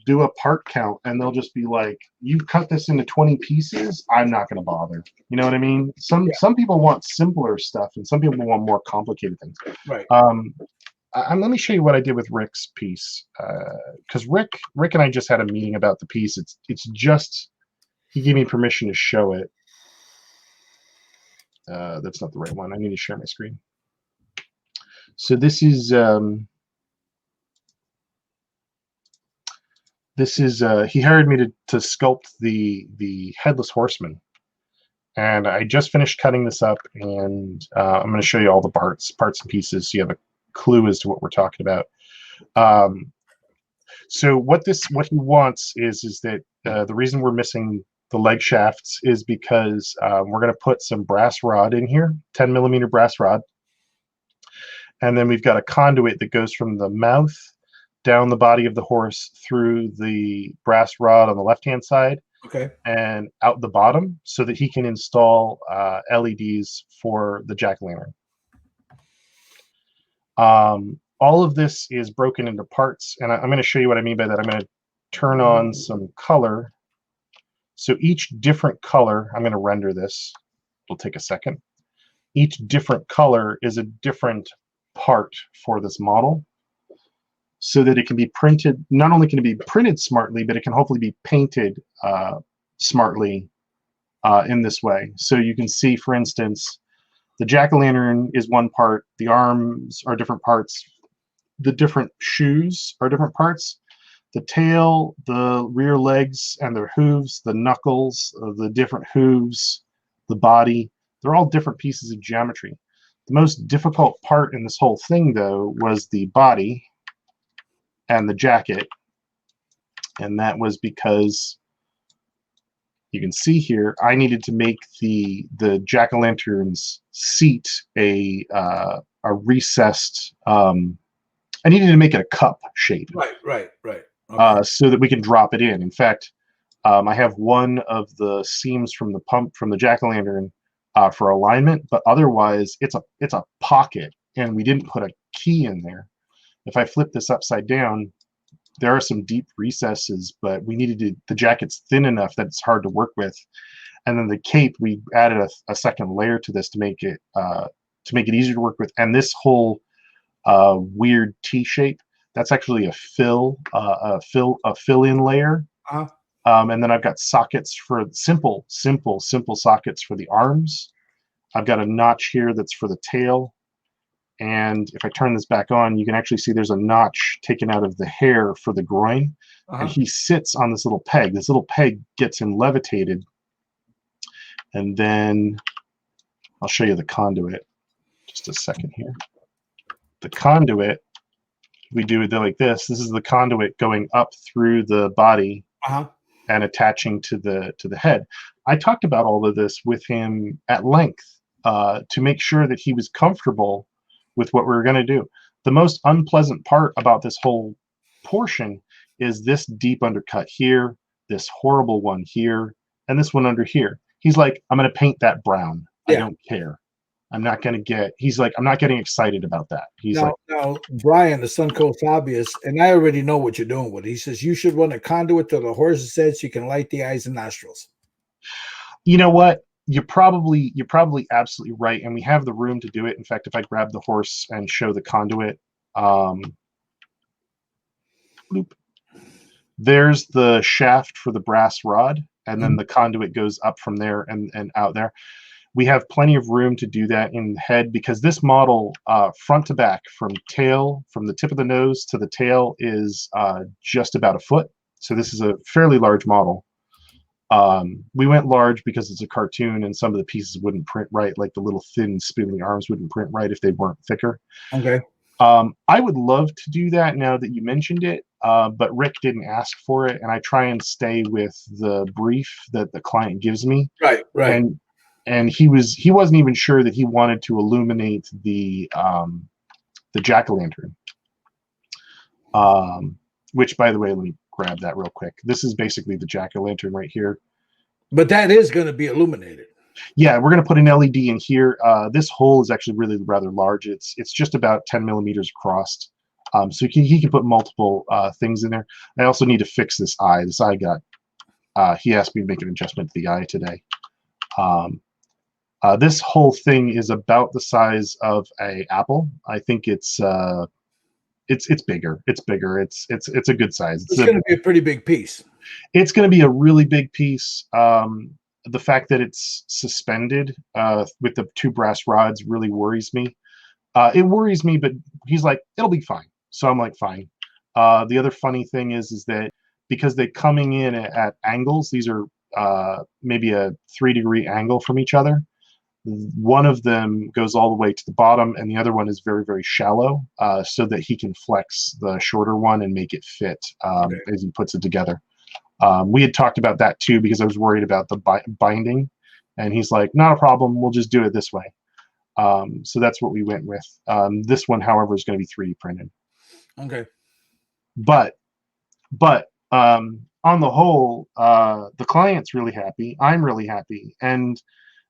do a part count, and they'll just be like, you cut this into 20 pieces, I'm not going to bother. You know what I mean? Some people want simpler stuff, and some people want more complicated things.
Right.
Let me show you what I did with Rick's piece, because Rick and I just had a meeting about the piece. It's just, he gave me permission to show it. That's not the right one. I need to share my screen. So this is he hired me to sculpt the headless horseman, and I just finished cutting this up, and I'm going to show you all the parts and pieces, so you have a clue as to what we're talking about. So what he wants is that the reason we're missing the leg shafts is because we're going to put some brass rod in here, 10 millimeter brass rod, and then we've got a conduit that goes from the mouth down the body of the horse through the brass rod on the left hand side,
Okay.
and out the bottom, so that he can install LEDs for the jack-o'-lantern. All of this is broken into parts, and I'm going to show you what I mean by that. I'm going to turn on some color. So each different color, I'm going to render this. It'll take a second. Each different color is a different part for this model, so that it can be printed. Not only can it be printed smartly, but it can hopefully be painted smartly in this way. So you can see, for instance, the jack-o'-lantern is one part, the arms are different parts, the different shoes are different parts, the tail, the rear legs and their hooves, the knuckles, the different hooves, the body, they're all different pieces of geometry. The most difficult part in this whole thing, though, was the body and the jacket, and that was because you can see here I needed to make the jack-o'-lantern's seat a recessed. I needed to make it a cup shape,
Right. Okay.
so that we can drop it in. In fact, I have one of the seams from the pump from the jack-o'-lantern for alignment, but otherwise it's a pocket, and we didn't put a key in there. If I flip this upside down, there are some deep recesses, but we needed the jacket's thin enough that it's hard to work with. And then the cape, we added a second layer to this to make it easier to work with. And this whole weird T shape, that's actually a fill-in layer. And then I've got sockets for simple sockets for the arms. I've got a notch here that's for the tail. And if I turn this back on, you can actually see there's a notch taken out of the hair for the groin. And he sits on this little peg. This little peg gets him levitated. And then I'll show you the conduit. Just a second here. The conduit, we do it like this. This is the conduit going up through the body and attaching to the head. I talked about all of this with him at length to make sure that he was comfortable with what we were going to do. The most unpleasant part about this whole portion is this deep undercut here, this horrible one here, and this one under here. He's like, I'm going to paint that brown. I don't care. I'm not going to get, he's like, I'm not getting excited about that. He's
now, Brian, the Suncoast hobbyist, and I already know what you're doing with it. He says you should run a conduit to the horse's head so you can light the eyes and nostrils.
You know what? You're probably absolutely right, and we have the room to do it. In fact, if I grab the horse and show the conduit, there's the shaft for the brass rod, and then the conduit goes up from there and out there. We have plenty of room to do that in the head, because this model, front to back, from the tip of the nose to the tail, is just about a foot. So this is a fairly large model. We went large because it's a cartoon and some of the pieces wouldn't print right, like the little thin spindly arms wouldn't print right if they weren't thicker.
Okay.
I would love to do that now that you mentioned it, but Rick didn't ask for it, and I try and stay with the brief that the client gives me.
Right.
And he wasn't even sure that he wanted to illuminate the jack-o'-lantern. Which, by the way, let me grab that real quick. This is basically the jack-o'-lantern right here.
But that is going to be illuminated.
Yeah, we're going to put an LED in here. This hole is actually really rather large. It's just about 10 millimeters across. So he can put multiple things in there. I also need to fix this eye. This eye he asked me to make an adjustment to the eye today. This whole thing is about the size of an apple. I think it's bigger. It's bigger. It's a good size.
It's going to be a pretty big piece.
It's going to be a really big piece. The fact that it's suspended with the two brass rods really worries me. It worries me, but he's like, it'll be fine. So I'm like, fine. The other funny thing is that because they're coming in at angles, these are maybe a 3-degree angle from each other. one of them goes all the way to the bottom, and the other one is very, very shallow, so that he can flex the shorter one and make it fit as he puts it together. We had talked about that too because I was worried about the binding, and he's like, not a problem, we'll just do it this way. So that's what we went with. This one, however, is going to be 3D printed.
Okay.
But on the whole, the client's really happy. I'm really happy, and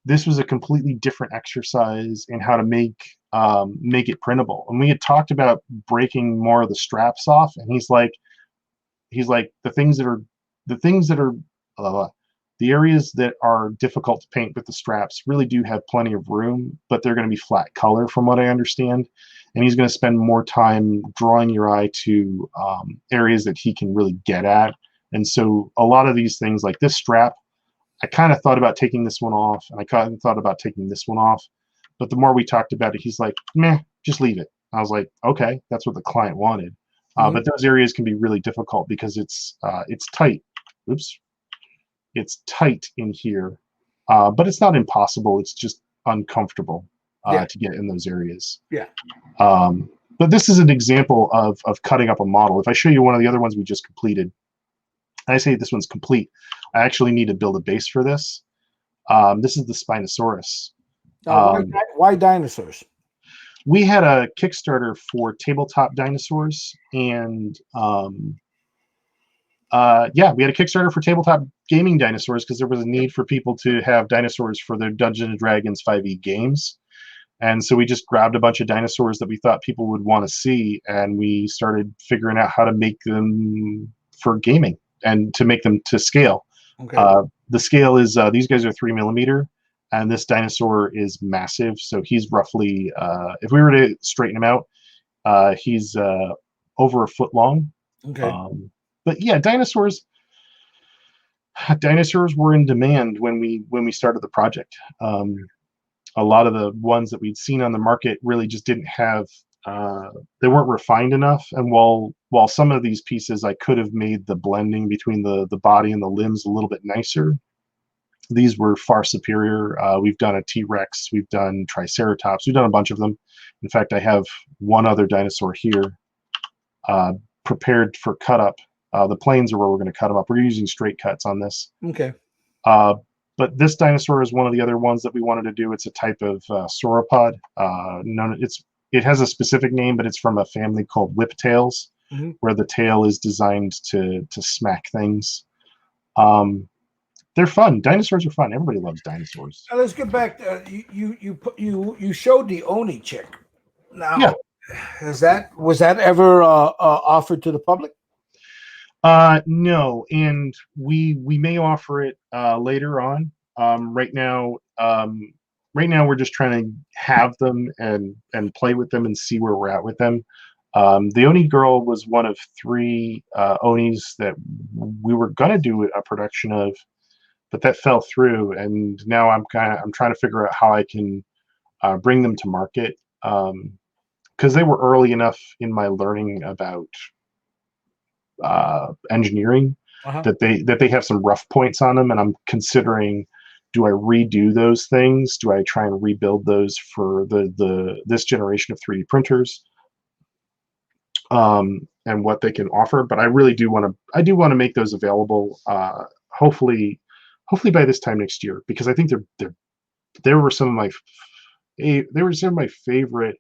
this was a completely different exercise in how to make it printable. And we had talked about breaking more of the straps off, and he's like, the areas that are difficult to paint with the straps really do have plenty of room, but they're going to be flat color from what I understand. And he's going to spend more time drawing your eye to areas that he can really get at. And so a lot of these things like this strap, I kind of thought about taking this one off, and I kind of thought about taking this one off. But the more we talked about it, he's like, meh, just leave it. I was like, okay, that's what the client wanted. But those areas can be really difficult because it's tight. Oops. It's tight in here, but it's not impossible. It's just uncomfortable to get in those areas.
Yeah.
But this is an example of cutting up a model. If I show you one of the other ones we just completed, and I say this one's complete, I actually need to build a base for this. This is the Spinosaurus.
Why dinosaurs?
We had a Kickstarter for tabletop dinosaurs, and we had a Kickstarter for tabletop gaming dinosaurs because there was a need for people to have dinosaurs for their Dungeons and Dragons 5e games. And so we just grabbed a bunch of dinosaurs that we thought people would want to see, and we started figuring out how to make them for gaming and to make them to scale.
Okay.
The scale is, these guys are 3mm, and this dinosaur is massive. So he's roughly, if we were to straighten him out, he's over a foot long.
Okay.
But yeah, dinosaurs were in demand when we started the project. A lot of the ones that we'd seen on the market really just didn't have, they weren't refined enough. And while some of these pieces I could have made the blending between the body and the limbs a little bit nicer, these were far superior. We've done a T-Rex, we've done Triceratops, we've done a bunch of them. In fact, I have one other dinosaur here prepared for cut up. The planes are where we're going to cut them up. We're using straight cuts on this.
Okay.
But this dinosaur is one of the other ones that we wanted to do. It's a type of sauropod. It has a specific name, but it's from a family called whiptails, where the tail is designed to smack things. They're fun. Dinosaurs are fun. Everybody loves dinosaurs.
Now let's get back. You showed the Oni chick. Now,
yeah.
Was that ever offered to the public?
No, and we may offer it later on. Right now we're just trying to have them and play with them and see where we're at with them. The Oni girl was one of 3 Onis that we were gonna do a production of, but that fell through, and now I'm trying to figure out how I can bring them to market, because they were early enough in my learning about engineering that they have some rough points on them, and I'm considering, do I redo those things? Do I try and rebuild those for this generation of 3D printers, and what they can offer? But I really do want to make those available, hopefully by this time next year, because I think they were some of my favorite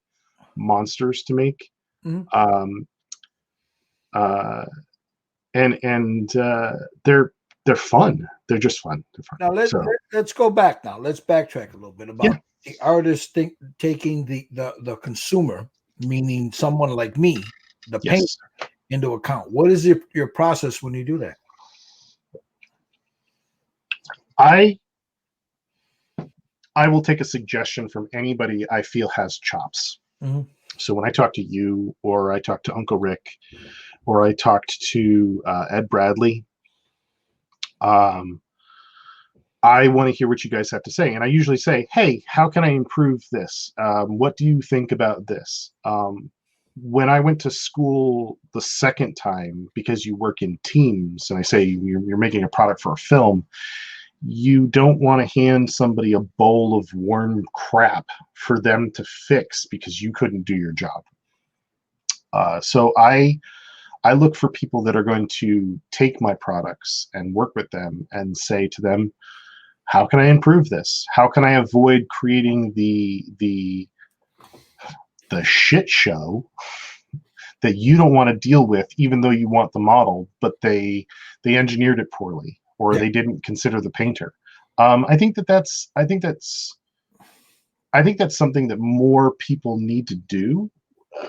monsters to make. And they're fun. They're just fun. They're fun.
Now let's go back. Now let's backtrack a little bit about the artist taking the consumer, meaning someone like me, the painter, into account. What is your process when you do that?
I will take a suggestion from anybody I feel has chops. So when I talk to you, or I talk to Uncle Rick, or I talked to Ed Bradley, I want to hear what you guys have to say. And I usually say, hey, how can I improve this? What do you think about this? When I went to school the second time, because you work in teams, and I say you're making a product for a film, you don't want to hand somebody a bowl of worn crap for them to fix because you couldn't do your job. So I look for people that are going to take my products and work with them and say to them, how can I improve this? How can I avoid creating the shit show that you don't want to deal with, even though you want the model, but they engineered it poorly, or they didn't consider the painter. I think that's something that more people need to do.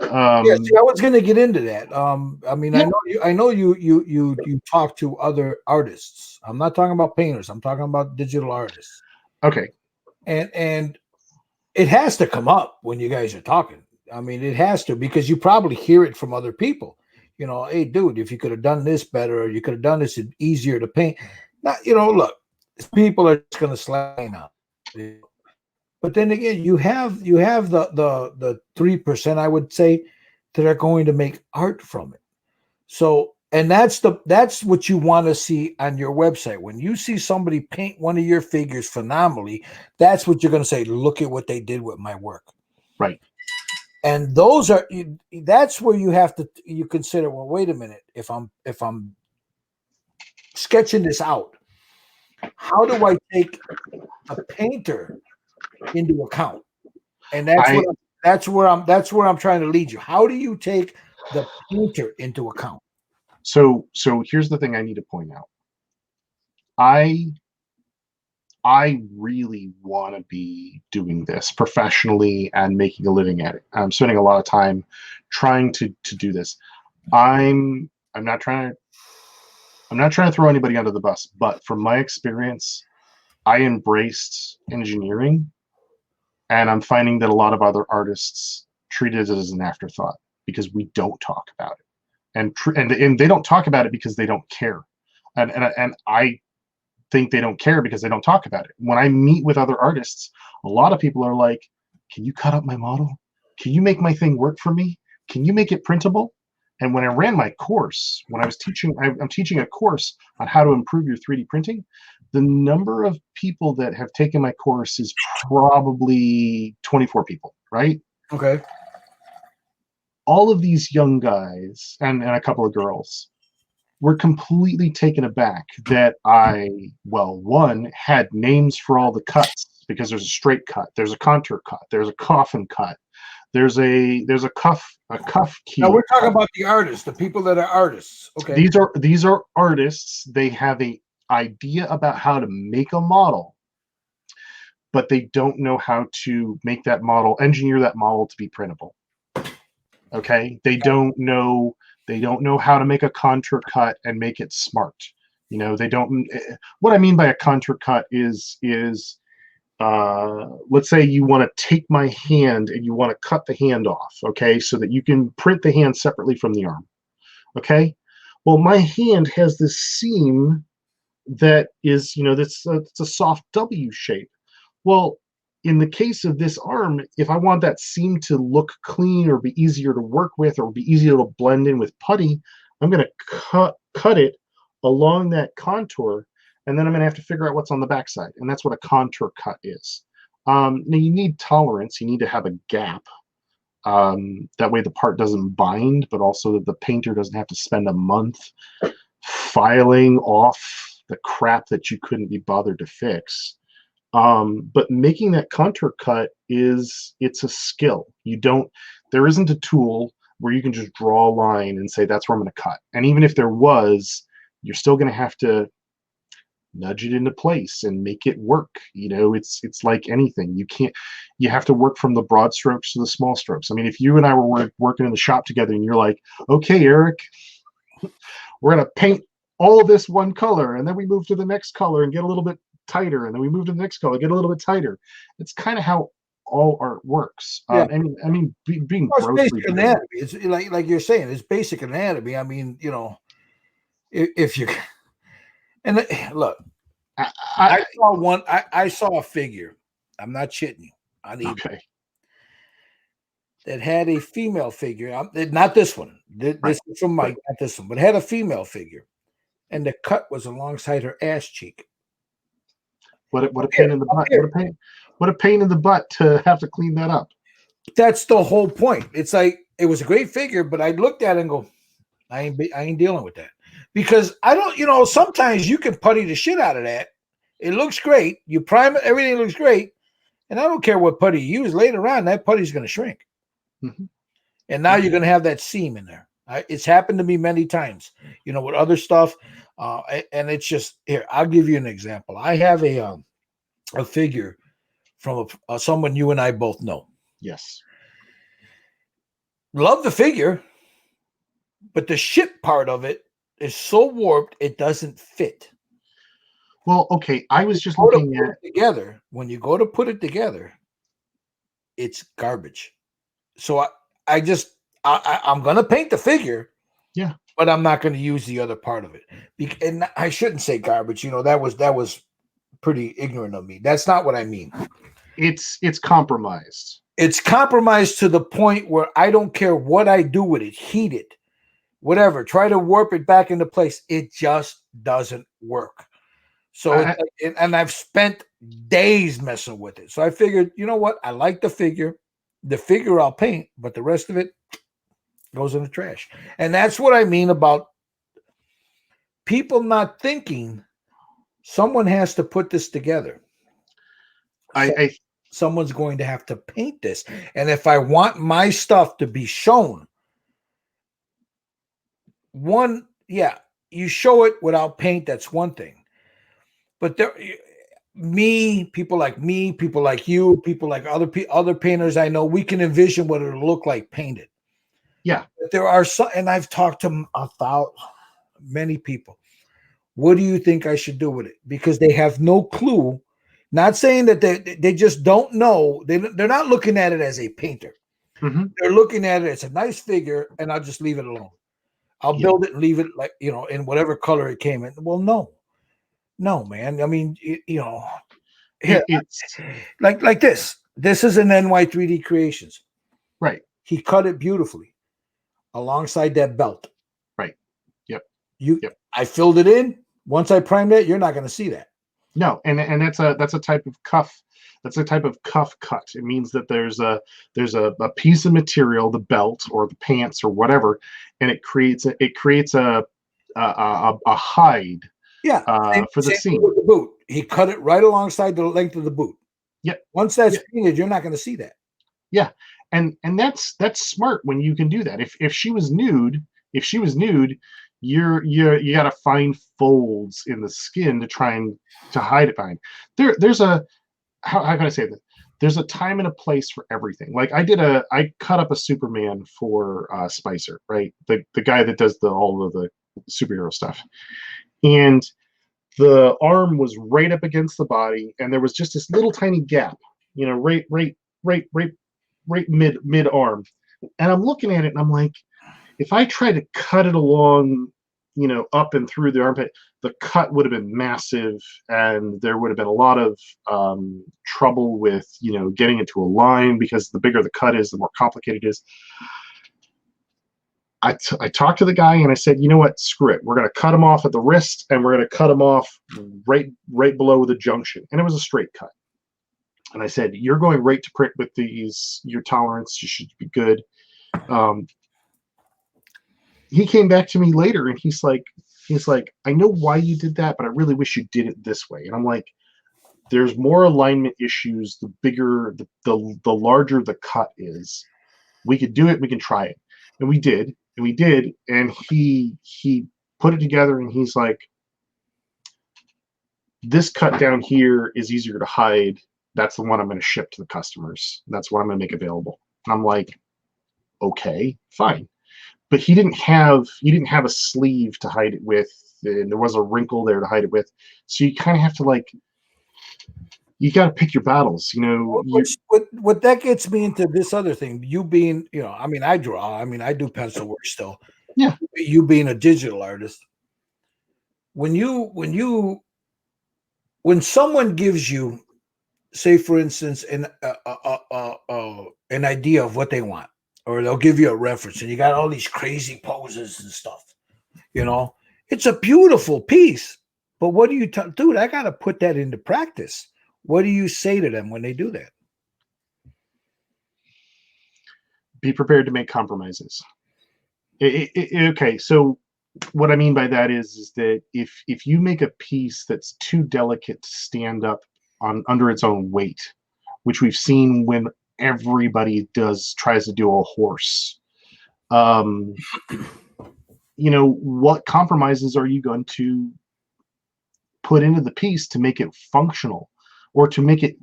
Yeah, see, I was going to get into that. I mean,
Yeah.
I know you talk to other artists. I'm not talking about painters. I'm talking about digital artists.
Okay.
And it has to come up when you guys are talking. I mean, it has to, because you probably hear it from other people. You know, hey, dude, if you could have done this better, or you could have done this easier to paint. Not, you know, look, people are just going to slay now. But then again, you have the 3%, I would say, that are going to make art from it. So, and that's what you want to see on your website. When you see somebody paint one of your figures phenomenally, that's what you're going to say, look at what they did with my work.
Right.
And that's where you consider, well, wait a minute, if I'm sketching this out, how do I take a painter into account? And that's where I'm trying to lead you. How do you take the painter into account?
So here's the thing I need to point out. I really want to be doing this professionally and making a living at it. I'm spending a lot of time trying to do this. I'm not trying to throw anybody under the bus, but from my experience, I embraced engineering, and I'm finding that a lot of other artists treat it as an afterthought because we don't talk about it, and they don't talk about it because they don't care, and I think they don't care because they don't talk about it. When I meet with other artists, a lot of people are like, can you cut up my model? Can you make my thing work for me? Can you make it printable? And when I ran my course, when I was teaching, I'm teaching a course on how to improve your 3D printing. The number of people that have taken my course is probably 24 people, right?
Okay.
All of these young guys and a couple of girls were completely taken aback that one, had names for all the cuts, because there's a straight cut, there's a contour cut, there's a coffin cut, there's a cuff key.
Now we're talking about the artists, the people that are artists. Okay.
These are artists. They have a idea about how to make a model, but they don't know how to make that model, engineer that model to be printable. Okay? They don't know how to make a contour cut and make it smart. You know, they don't. What I mean by a contour cut is let's say you want to take my hand and you want to cut the hand off, okay, so that you can print the hand separately from the arm. Okay, well, my hand has this seam that is, it's a soft W shape. Well, in the case of this arm, if I want that seam to look clean or be easier to work with or be easier to blend in with putty, I'm going to cut it along that contour, and then I'm going to have to figure out what's on the backside, and that's what a contour cut is. Now, you need tolerance. You need to have a gap. That way the part doesn't bind, but also that the painter doesn't have to spend a month filing off the crap that you couldn't be bothered to fix. But making that contour cut it's a skill. There isn't a tool where you can just draw a line and say, that's where I'm going to cut. And even if there was, you're still going to have to nudge it into place and make it work. It's like anything. You have to work from the broad strokes to the small strokes. I mean, if you and I were working in the shop together and you're like, okay, Eric, we're going to paint all this one color, and then we move to the next color and get a little bit tighter, and then we move to the next color, get a little bit tighter. It's kind of how all art works.
Yeah.
Being
basic anatomy. It's like you're saying, it's basic anatomy. I mean, if you and look, I saw a figure. I'm not shitting you. On eBay.
Okay.
That had a female figure. Not this one. This is from Mike. Not this one, but had a female figure, and the cut was alongside her ass cheek.
What a pain in the butt. What a pain in the butt to have to clean that up.
That's the whole point. It's like it was a great figure, but I looked at it and go, I ain't dealing with that. Because I don't, sometimes you can putty the shit out of that. It looks great. You prime it, everything looks great. And I don't care what putty you use. Later on, that putty's going to shrink.
Mm-hmm.
And now you're going to have that seam in there. It's happened to me many times, with other stuff. And it's just, here, I'll give you an example. I have a figure from someone you and I both know.
Yes.
Love the figure, but the shit part of it is so warped, it doesn't fit.
Well, okay, I was just looking at
it together. When you go to put it together, it's garbage. So I'm going to paint the figure.
Yeah.
But I'm not going to use the other part of it. And I shouldn't say garbage. That was pretty ignorant of me. That's not what I mean.
It's compromised.
It's compromised to the point where I don't care what I do with it, heat it, whatever, try to warp it back into place. It just doesn't work. So, and I've spent days messing with it. So I figured, you know what? I like the figure. The figure I'll paint, but the rest of it goes in the trash. And that's what I mean about people not thinking someone has to put this together. Someone's going to have to paint this. And if I want my stuff to be shown, you show it without paint, that's one thing. But people like me, people like you, people like other painters I know, we can envision what it'll look like painted.
Yeah.
But there are some, and I've talked to about many people. What do you think I should do with it? Because they have no clue. Not saying that they just don't know. They're not looking at it as a painter.
Mm-hmm.
They're looking at it as a nice figure, and I'll just leave it alone. I'll build it and leave it like, in whatever color it came in. Well, no, man. I mean, here,
it's
like this. This is an NY3D Creations.
Right.
He cut it beautifully alongside that belt.
Right. Yep.
I filled it in. Once I primed it, you're not going to see that.
No, and that's a type of cuff. That's a type of cuff cut. It means that there's a piece of material, the belt or the pants or whatever, and it creates a hide.
Yeah,
for the seam.
With the boot, he cut it right alongside the length of the boot.
Yep.
Once that's painted, you're not going to see that.
Yeah, and that's smart when you can do that. If she was nude, you got to find folds in the skin to try and to hide it behind. There's a how can I say this? There's a time and a place for everything. Like I cut up a Superman for Spicer, right? The guy that does all of the superhero stuff, and the arm was right up against the body, and there was just this little tiny gap, right mid arm, and I'm looking at it and I'm like, if I tried to cut it along, up and through the armpit, the cut would have been massive, and there would have been a lot of trouble with, getting it to a line, because the bigger the cut is, the more complicated it is. I talked to the guy and I said, you know what, screw it. We're going to cut him off at the wrist, and we're going to cut him off right below the junction. And it was a straight cut. And I said, you're going right to print with these, your tolerance, you should be good. He came back to me later and he's like, I know why you did that, but I really wish you did it this way. And I'm like, there's more alignment issues. The bigger, the larger the cut is. We could do it. We can try it. And we did. And he put it together and he's like, this cut down here is easier to hide. That's the one I'm going to ship to the customers. That's what I'm going to make available. And I'm like, okay, fine. But he didn't have a sleeve to hide it with, and there was a wrinkle there to hide it with. So you kind of have to you got to pick your battles,
What that gets me into this other thing. You being, I draw. I do pencil work still.
Yeah.
You being a digital artist, when someone gives you, say for instance, an idea of what they want, or they'll give you a reference, and you got all these crazy poses and stuff, it's a beautiful piece, But what do you tell, dude? I got to put that into practice. What do you say to them when they do that?
Be prepared to make compromises. Okay, so what I mean by that is that if you make a piece that's too delicate to stand up on under its own weight, which we've seen when everybody tries to do a horse, what compromises are you going to put into the piece to make it functional, or to make it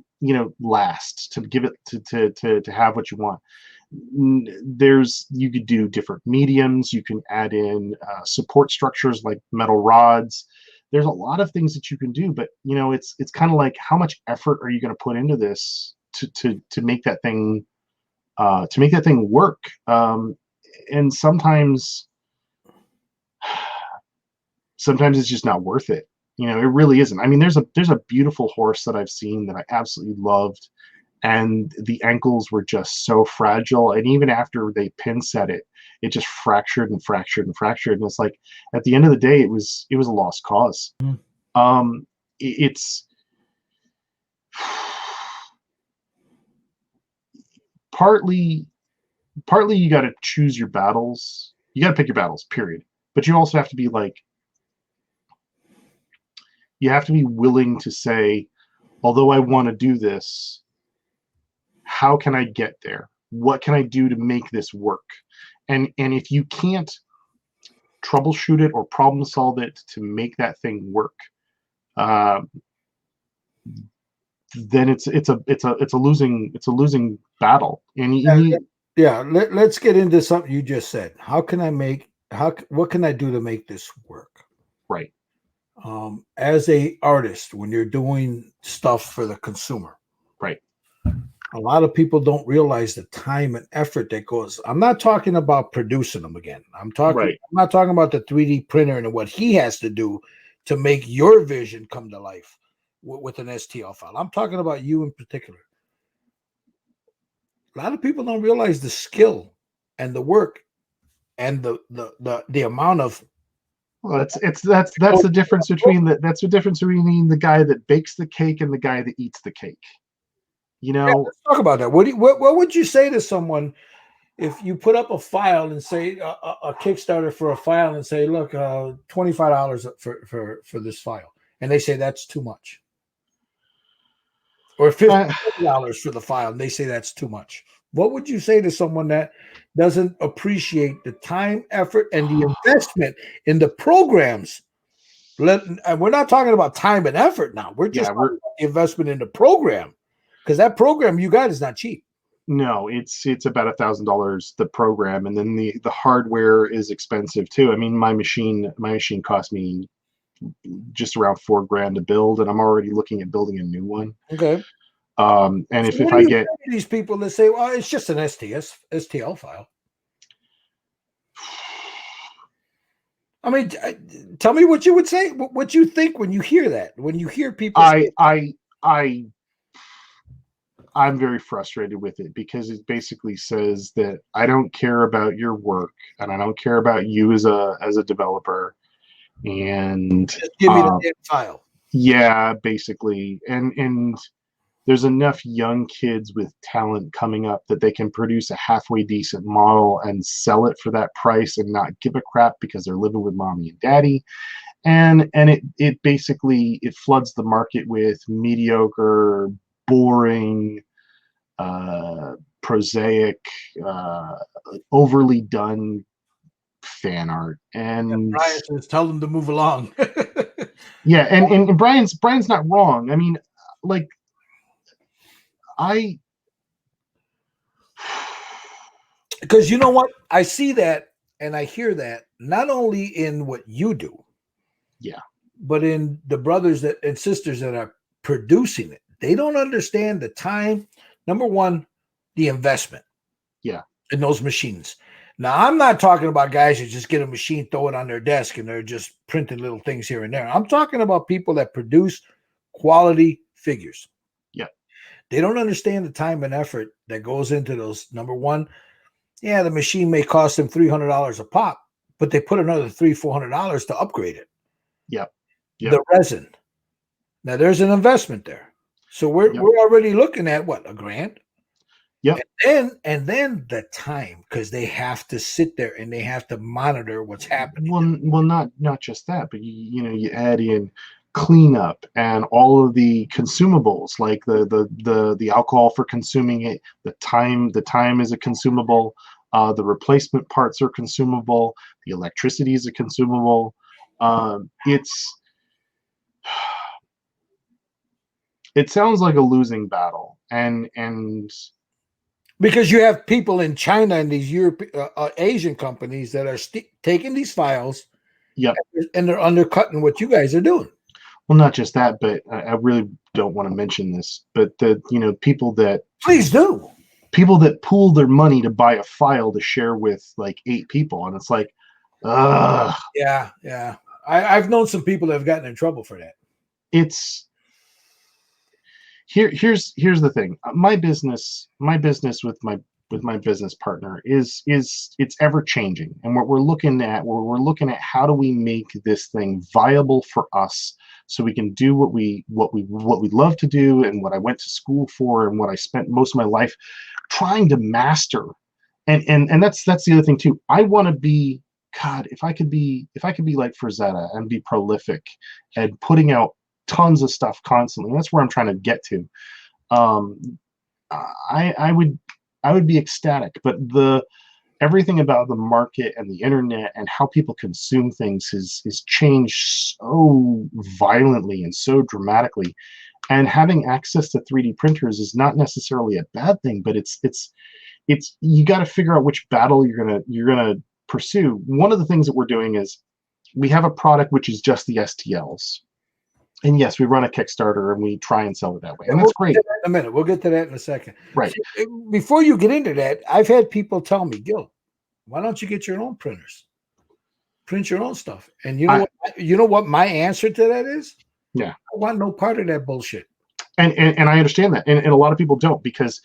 last, to give it to have what you want? You could do different mediums. You can add in support structures like metal rods. There's a lot of things that you can do, but it's kind of like, how much effort are you going to put into this to make that thing work? And sometimes it's just not worth it. It really isn't. I mean, there's a beautiful horse that I've seen that I absolutely loved, and the ankles were just so fragile. And even after they pin set it, it just fractured and fractured and fractured. And it's like, at the end of the day, it was a lost cause. It's partly you got to choose your battles. You got to pick your battles, period. But you also have to be like, you have to be willing to say, although I want to do this, how can I get there? What can I do to make this work? And if you can't troubleshoot it or problem solve it to make that thing work, then it's a losing battle.
Let's get into something you just said. What can I do to make this work?
Right.
As a artist, when you're doing stuff for the consumer,
right,
a lot of people don't realize the time and effort that goes. I'm not talking about producing them again. I'm not talking about the 3D printer and what he has to do to make your vision come to life with an STL file. I'm talking about you in particular. A lot of people don't realize the skill and the work and the amount of.
Well, that's the difference between the guy that bakes the cake and the guy that eats the cake.
Let's talk about that. What would you say to someone if you put up a file and say a Kickstarter for a file and say, look, $25 for this file, and they say that's too much, or $50 for the file, and they say that's too much? What would you say to someone that doesn't appreciate the time, effort, and the investment in the programs? We're not talking about time and effort now. We're just talking about the investment in the program, because that program you got is not cheap.
No, it's about $1,000 the program, and then the hardware is expensive too. I mean, my machine cost me just around $4,000 to build, and I'm already looking at building a new one.
Okay.
And so if I get
these people that say, well, it's just an STL file. I mean, tell me what you would say, what you think when you hear that, when you hear people.
I'm very frustrated with it, because it basically says that I don't care about your work, and I don't care about you as a developer, and
just give me the damn file.
Yeah, basically, and there's enough young kids with talent coming up that they can produce a halfway decent model and sell it for that price and not give a crap because they're living with mommy and daddy. And it basically floods the market with mediocre, boring, prosaic, overly done fan art. And
Brian says, tell them to move along.
Yeah, and Brian's not wrong. I mean, like,
because you know what? I see that and I hear that not only in what you do, but in the brothers and sisters that are producing it. They don't understand the time. Number one, the investment. In those machines. Now, I'm not talking about guys who just get a machine, throw it on their desk, and they're just printing little things here and there. I'm talking about people that produce quality figures. They don't understand the time and effort that goes into those. Number one, the machine may cost them $300 a pop, but they put another $300-$400 to upgrade it.
Yep.
the resin. Now there's an investment there. So we're
Yep.
we're already looking at what, $1,000?
Yep.
And then the time, because they have to sit there and they have to monitor what's happening.
Well, not just that, but you add in cleanup and all of the consumables, like the alcohol for consuming it, the time is a consumable, the replacement parts are consumable, the electricity is a consumable. It sounds like a losing battle, and
Because you have people in China and these Asian companies that are taking these files,
yeah.
and they're undercutting what you guys are doing.
Well, not just that, but I really don't want to mention this, but people that
Please do.
Pool their money to buy a file to share with like 8 people, and it's like,
Yeah. I've known some people that have gotten in trouble for that.
Here's the thing. My business with my business partner is it's ever changing, and what we're looking at how do we make this thing viable for us, so we can do what we love to do, and what I went to school for, and what I spent most of my life trying to master. And that's the other thing too. I want to be, God, if I could be like Frazetta and be prolific and putting out tons of stuff constantly. That's where I'm trying to get to. I would be ecstatic, but everything about the market and the internet and how people consume things is changed so violently and so dramatically. And having access to 3D printers is not necessarily a bad thing, but it's you got to figure out which battle you're gonna pursue. One of the things that we're doing is we have a product which is just the STLs. And yes, we run a Kickstarter and we try and sell it that way. And that's great.
In a minute. We'll get to that in a second.
Right.
Before you get into that, I've had people tell me, Gil, why don't you get your own printers? Print your own stuff. And you know what my answer to that is?
Yeah.
I want no part of that bullshit.
And I understand that. And a lot of people don't, because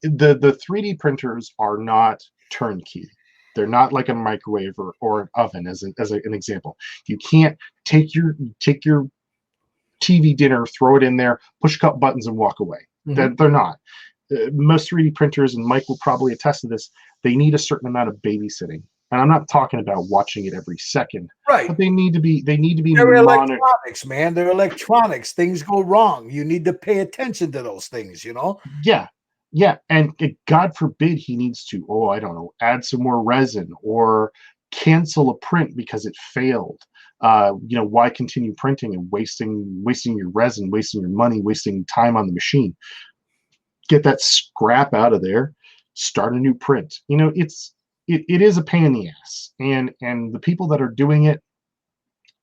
the 3D printers are not turnkey. They're not like a microwave or an oven, as an example. You can't take your TV dinner, throw it in there, push a couple buttons, and walk away.
Mm-hmm.
They're not. Most 3D printers, and Mike will probably attest to this, they need a certain amount of babysitting. And I'm not talking about watching it every second.
Right.
But they need to be
They're electronics, man. They're electronics. Things go wrong. You need to pay attention to those things,
Yeah. Yeah. And God forbid he needs to, I don't know, add some more resin or cancel a print because it failed. Why continue printing and wasting your resin, wasting your money, wasting time on the machine? Get that scrap out of there, start a new print. It is a pain in the ass, and the people that are doing it,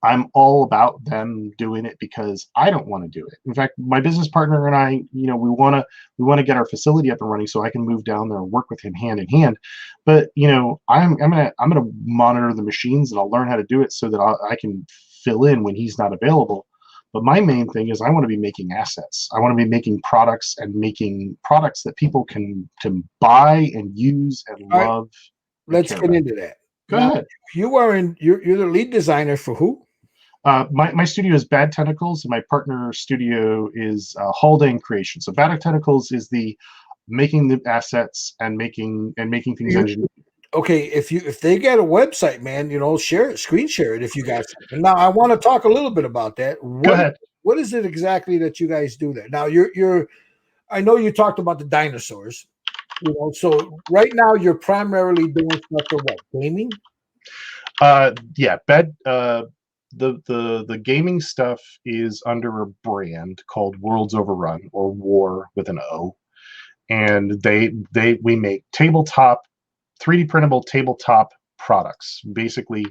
I'm all about them doing it because I don't want to do it. In fact, my business partner and I, we want to get our facility up and running so I can move down there and work with him hand in hand. But I'm gonna monitor the machines, and I'll learn how to do it so that I can fill in when he's not available. But my main thing is I want to be making assets. I want to be making products that people can buy and use and love.
Let's get into that.
Go ahead.
You're the lead designer for who?
My studio is Bad Tentacles, and my partner studio is Haldane Creation. So Bad Tentacles is the making the assets and making things engineered.
Okay, if they got a website, man, share it, screen share it if you got something. Now I want to talk a little bit about that.
Go ahead.
What is it exactly that you guys do there? Now I know you talked about the dinosaurs. So right now you're primarily doing stuff for what? Gaming?
Yeah, the gaming stuff is under a brand called Worlds Overrun, or War with an O, and we make 3D printable tabletop products, basically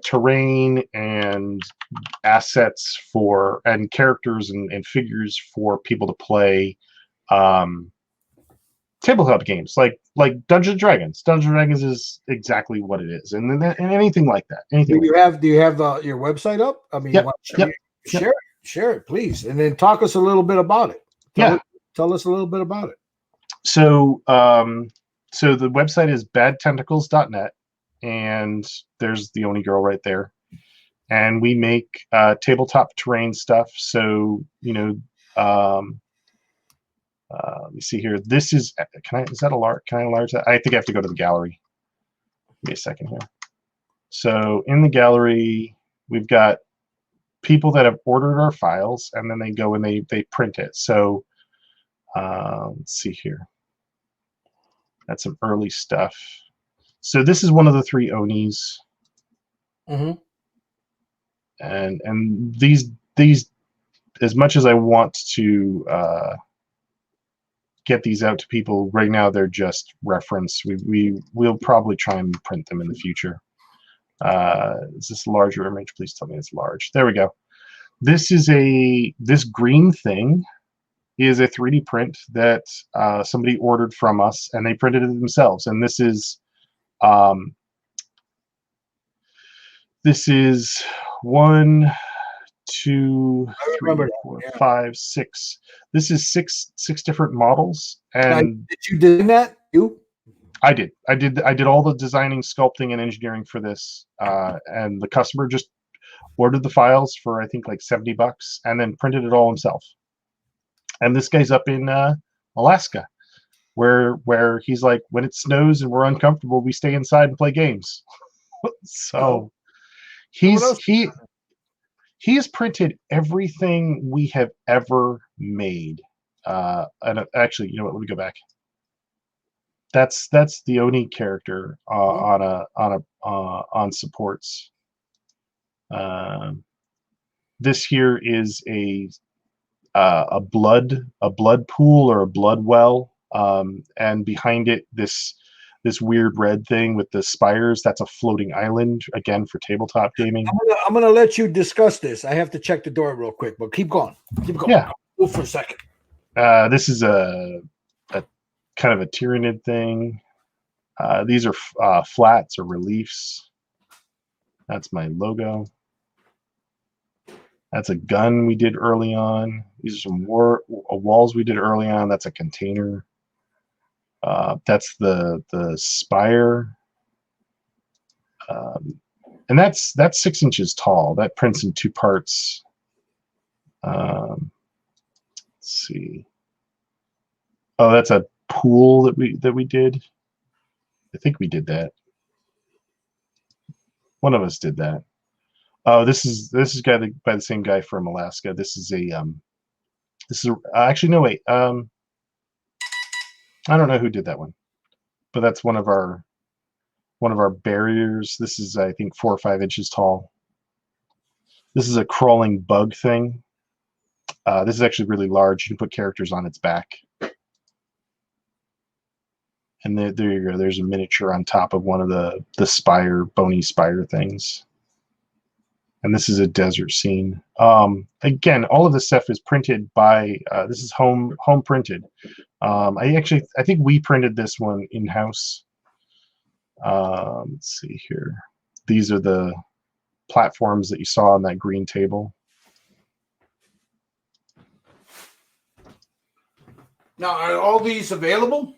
terrain and assets and characters and figures for people to play tabletop games like Dungeons and Dragons. Dungeons and Dragons is exactly what it is, and anything like that.
Do you have your website up? I mean, share it, please, and then talk us a little bit about it. Tell us a little bit about it.
So the website is badtentacles.net, and there's the Oni girl right there. and we make tabletop terrain stuff. So let me see here. This is is that a large? Can I enlarge that? I think I have to go to the gallery. Give me a second here. So in the gallery, we've got people that have ordered our files, and then they go and they print it. So let's see here. That's some early stuff. So this is one of the 3 Onis.
Mm-hmm.
And these as much as I want to get these out to people right now, they're just reference. We'll probably try and print them in the future. Is this a larger image? Please tell me it's large. There we go. This green thing is a 3D print that somebody ordered from us, and they printed it themselves. And this is 1, 2, 3, 4, 5, 6. This is six different models. And
did you do that?
I did all the designing, sculpting, and engineering for this. And the customer just ordered the files for I think like $70, and then printed it all himself. And this guy's up in Alaska, where he's like, when it snows and we're uncomfortable, we stay inside and play games. So he has printed everything we have ever made. And actually, you know what? Let me go back. That's the Oni character on supports. This here is a blood pool or a blood well, and behind it this weird red thing with the spires. That's a floating island, again, for tabletop gaming.
I'm gonna let you discuss this. I have to check the door real quick, but keep going.
Yeah.
Go for a second.
This is a kind of a Tyranid thing. These are flats or reliefs. That's my logo. That's a gun we did early on. These are some walls we did early on. That's a container. That's the spire. And that's 6 inches tall. That prints in 2 parts. Let's see. Oh, that's a pool that we did. I think we did that. One of us did that. Oh, this is by the same guy from Alaska. This is actually, no, wait. I don't know who did that one, but that's one of our barriers. This is, I think, 4 or 5 inches tall. This is a crawling bug thing. This is actually really large. You can put characters on its back. And there you go. There's a miniature on top of one of the bony spire things. And this is a desert scene. Again, all of this stuff is printed by. This is home printed. I think we printed this one in house. Let's see here. These are the platforms that you saw on that green table.
Now, are all these available?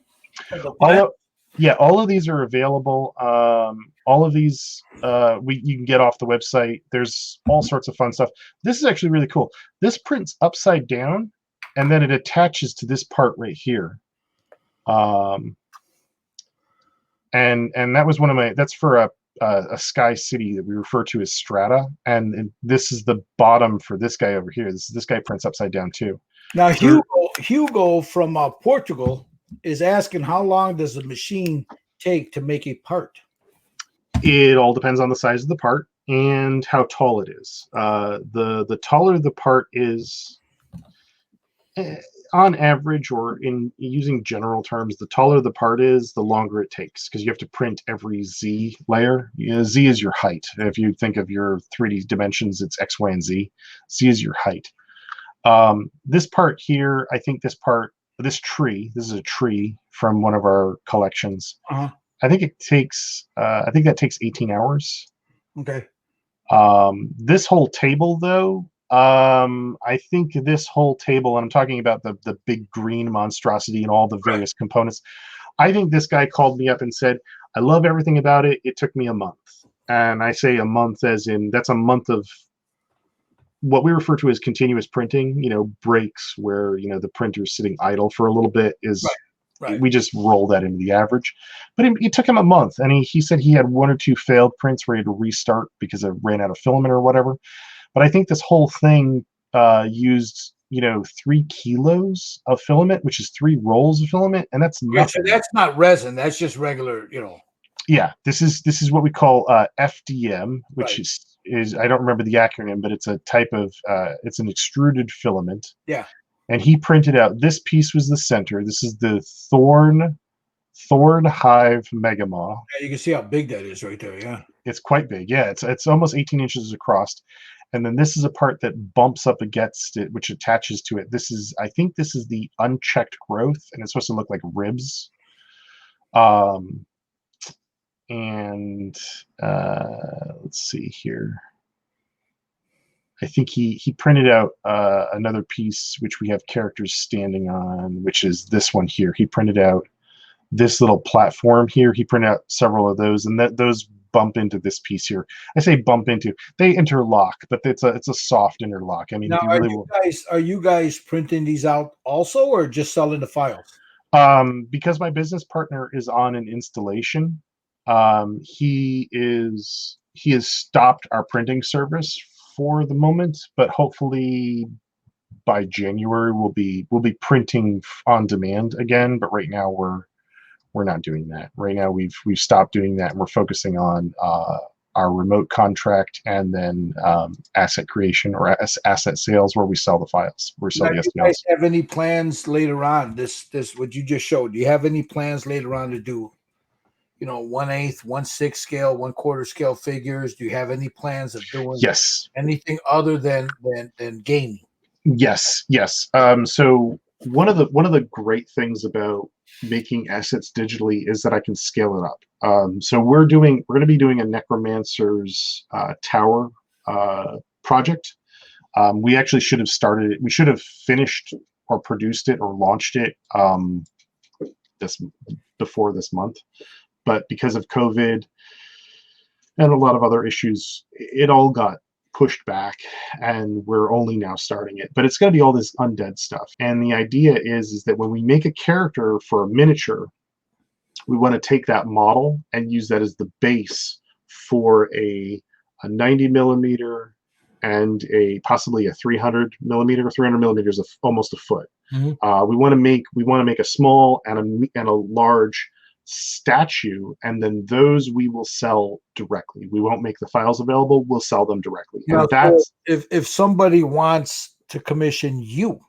All of these are available. All of these you can get off the website. There's all sorts of fun stuff. This is actually really cool. This prints upside down, and then it attaches to this part right here. And that was one of my. That's for a sky city that we refer to as strata, and this is the bottom for this guy over here. This guy prints upside down too.
Now, Hugo from Portugal is asking, how long does the machine take to make a part?
It all depends on the size of the part and how tall it is. The taller the part is, on average, or in using general terms, the taller the part is, the longer it takes, because you have to print every Z layer. Z is your height. If you think of your 3D dimensions, it's X, Y, and Z. Z is your height. This part here, I think this is a tree from one of our collections. I think that takes 18 hours.
Okay.
This whole table, though, I think this whole table, and I'm talking about the big green monstrosity and all the various components. I think this guy called me up and said, I love everything about it. It took me a month. And I say a month as in that's a month of what we refer to as continuous printing, breaks where, the printer's sitting idle for a little bit
Right.
we just roll that into the average. But it took him a month, and he said he had 1 or 2 failed prints where he had to restart because it ran out of filament or whatever. But I think this whole thing used 3 kilos of filament, which is 3 rolls of filament, and that's nothing.
So that's not resin. That's just regular,
Yeah, this is what we call FDM, which
Right.
is I don't remember the acronym, but it's a type of it's an extruded filament.
Yeah.
And he printed out, this piece was the center. This is the Thorn Hive Megamaw.
Yeah, you can see how big that is right there. Yeah.
It's quite big. Yeah, it's almost 18 inches across. And then this is a part that bumps up against it, which attaches to it. I think this is the unchecked growth, and it's supposed to look like ribs. And let's see here. I think he printed out another piece which we have characters standing on, which is this one here. He printed out this little platform here. He printed out several of those, and those bump into this piece here. I say bump into; they interlock, but it's a soft interlock. I mean,
Now,
if you really
are you guys printing these out also, or just selling the files?
Because my business partner is on an installation, he has stopped our printing service for the moment, but hopefully by January we'll be printing on demand again. But right now we're not doing that. Right now we've stopped doing that, and we're focusing on our remote contract and then asset creation or asset sales, where we sell the files. We sell the
Do
STLs.
you guys have any plans later on? This what you just showed. Do you have any plans later on to do 1/8, 1/6 scale, 1/4 scale figures? Do you have any plans of doing anything other than gaming?
Yes. So one of the great things about making assets digitally is that I can scale it up. So we're going to be doing a Necromancer's tower project. We actually should have started it. We should have finished or produced it or launched it before this month. But because of COVID and a lot of other issues, it all got pushed back, and we're only now starting it. But it's going to be all this undead stuff. And the idea is that when we make a character for a miniature, we want to take that model and use that as the base for a 90 millimeter and possibly a 300 millimeter. 300 millimeters of almost a foot.
Mm-hmm.
We want to make a small and a large statue, and then those we will sell directly. We won't make the files available. We'll sell them directly.
Now,
and that's
if somebody wants to commission you,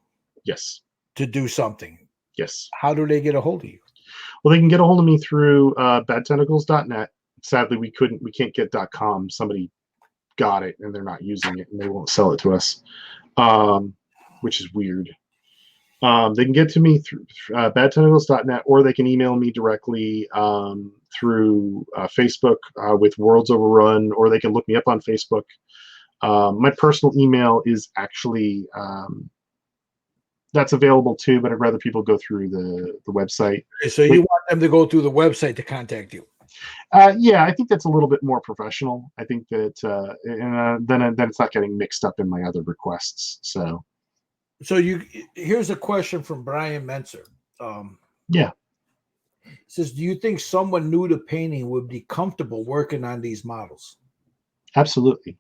yes,
to do something,
yes,
how do they get a hold of you?
Well, they can get a hold of me through badtentacles.net. Sadly, we can't get .com. Somebody got it and they're not using it, and they won't sell it to us, which is weird. They can get to me through badtentacles.net, or they can email me directly through Facebook with Worlds Overrun, or they can look me up on Facebook. My personal email is actually that's available too, but I'd rather people go through the website.
Okay, so you want them to go through the website to contact you?
Yeah, I think that's a little bit more professional. I think that and then it's not getting mixed up in my other requests. So
here's a question from Brian Menser.
Yeah.
Says, do you think someone new to painting would be comfortable working on these models?
Absolutely.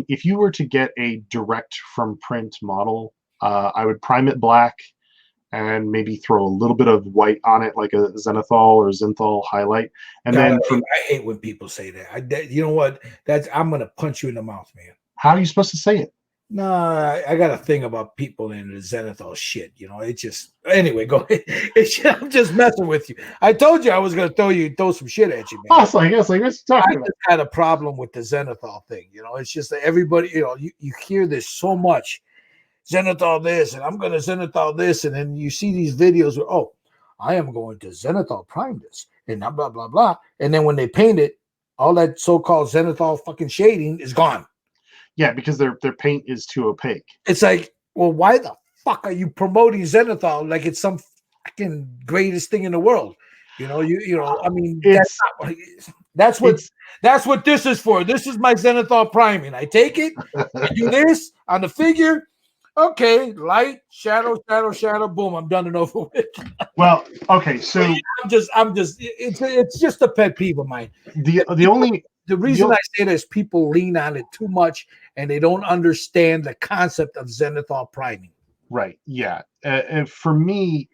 If you were to get a direct from print model, I would prime it black and maybe throw a little bit of white on it, like a zenithal or zinthal highlight. And
God,
then
I hate when people say that. You know what? I'm gonna punch you in the mouth, man.
How are you supposed to say it?
No, I got a thing about people in the zenithal shit. It just anyway. Go ahead. I'm just messing with you. I told you I was gonna throw some shit at you, man.
Oh, it's like what's talking about?
I just had a problem with the zenithal thing. It's just that everybody, you hear this so much. Zenithal this, and I'm going to zenithal this, and then you see these videos where, oh, I am going to zenithal prime this, and blah, blah, blah, blah. And then when they paint it, all that so-called zenithal fucking shading is gone.
Yeah, because their paint is too opaque.
It's like, well, why the fuck are you promoting zenithal like it's some fucking greatest thing in the world? You know, I mean,
It's
that's
it's
what this is for. This is my zenithal priming. I take it, I do this on the figure. Okay, light, shadow, shadow, shadow, boom, I'm done and over with.
well, okay, so
I'm just it's just a pet peeve of mine. The reason I say this, people lean on it too much and they don't understand the concept of zenithal priming.
right, yeah. For me,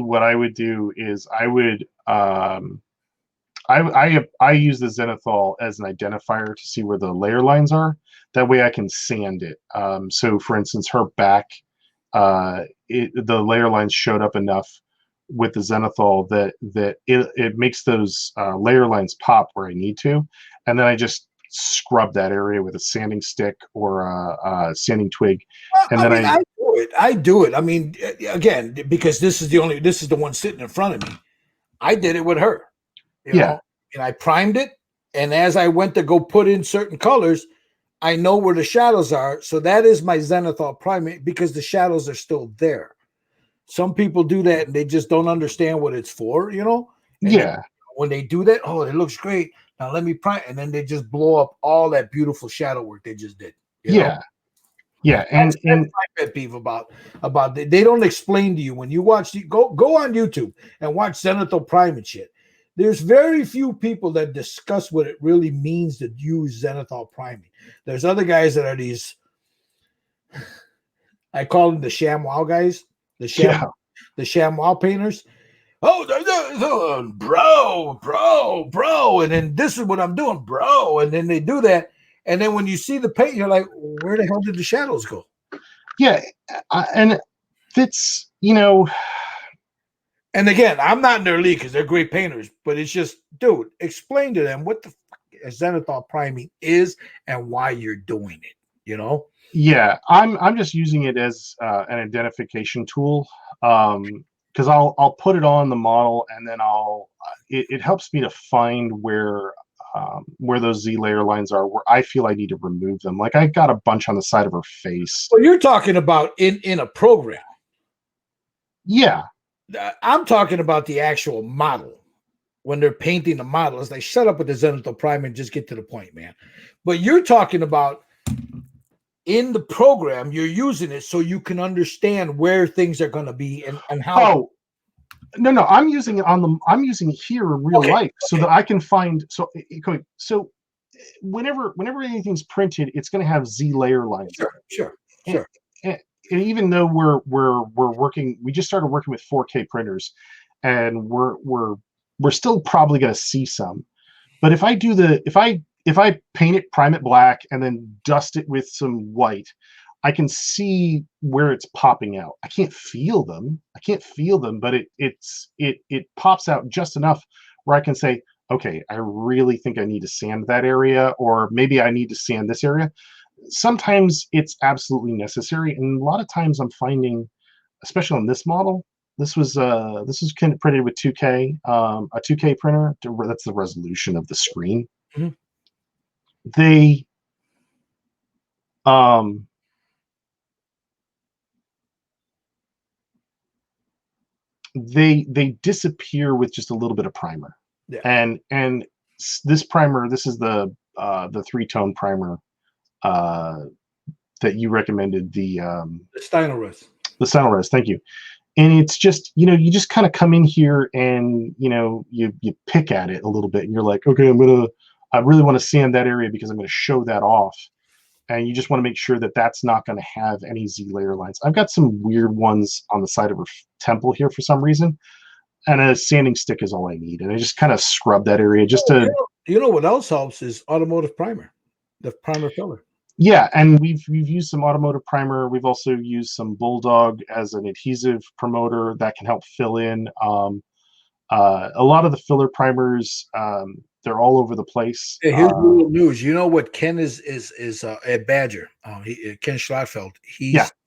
what I would do is I would I use the zenithal as an identifier to see where the layer lines are. That way I can sand it. So for instance, her back, the layer lines showed up enough with the zenithal that it makes those layer lines pop where I need to, and then I just scrub that area with a sanding stick or a sanding twig, and then
I do it. I do it. I mean, again, because this is the one sitting in front of me. I did it with her, you know, and I primed it. And as I went to go put in certain colors, I know where the shadows are. So that is my zenithal priming because the shadows are still there. Some people do that and they just don't understand what it's for, you know? And then when they do that, oh, it looks great. Now let me prime. And then they just blow up all that beautiful shadow work they just did. You know?
Yeah,
that's my pet peeve about they don't explain to you when you watch go on YouTube and watch zenithal prime and shit. There's very few people that discuss what it really means to use zenithal priming. There's other guys that are these, I call them the ShamWow guys, the ShamWow painters. Oh, bro, and then this is what I'm doing, bro, and then they do that. And then when you see the paint, you're like, where the hell did the shadows go?
Yeah, and it's, you know.
And again, I'm not in their league because they're great painters, but it's just, dude, explain to them what the zenithal priming is and why you're doing it, you know?
Yeah, I'm just using it as an identification tool because I'll put it on the model and then it helps me to find where those Z layer lines are, where I feel I need to remove them. Like I got a bunch on the side of her face.
Well, you're talking about in a program.
Yeah.
I'm talking about the actual model. When they're painting the model, it's like, shut up with the zenithal prime and just get to the point, man. But you're talking about in the program, you're using it so you can understand where things are going to be and how.
Oh, no, I'm using it I'm using it here in real life so that I can find. So whenever anything's printed, it's going to have Z layer lines.
Sure.
And even though we're working, we just started working with 4K printers, and we're still probably going to see some. But if I paint it, prime it black, and then dust it with some white, I can see where it's popping out. I can't feel them, but it pops out just enough where I can say, okay, I really think I need to sand that area, or maybe I need to sand this area. Sometimes it's absolutely necessary, and a lot of times I'm finding, especially on this model, this was printed with 2K, a 2K printer. That's the resolution of the screen.
Mm-hmm.
They disappear with just a little bit of primer. And this primer, this is the 3-tone primer that you recommended, the
Steinores.
The Steinores, thank you. And it's just, you just kind of come in here and you pick at it a little bit, and you're like, okay, I really want to sand that area because I'm going to show that off. And you just want to make sure that that's not going to have any Z layer lines. I've got some weird ones on the side of her temple here for some reason, and a sanding stick is all I need. And I just kind of scrub that area just to.
You know what else helps is Automotive primer, the primer filler.
Yeah, and we've used some Automotive primer. We've also used some Bulldog as an adhesive promoter that can help fill in. A lot of the filler primers, they're all over the place.
Hey, here's a little news. You know what Ken is at Badger? Ken Schlotfeld.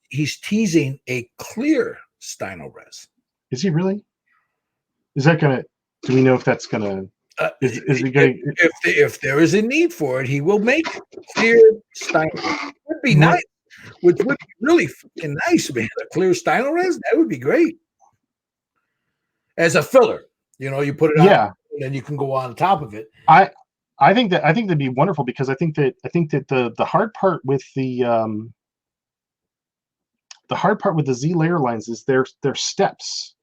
He's teasing a clear Steinores.
Is he really? Is that gonna? Do we know if that's gonna? Is he going?
If there is a need for it, he will make it clear Steinores. Would be nice. which would be really fucking nice, man. A clear Stynylrez, that would be great. As a filler, you put it on,
Yeah,
and then you can go on top of it.
I think that'd be wonderful, because I think that the hard part with the Z layer lines is their steps.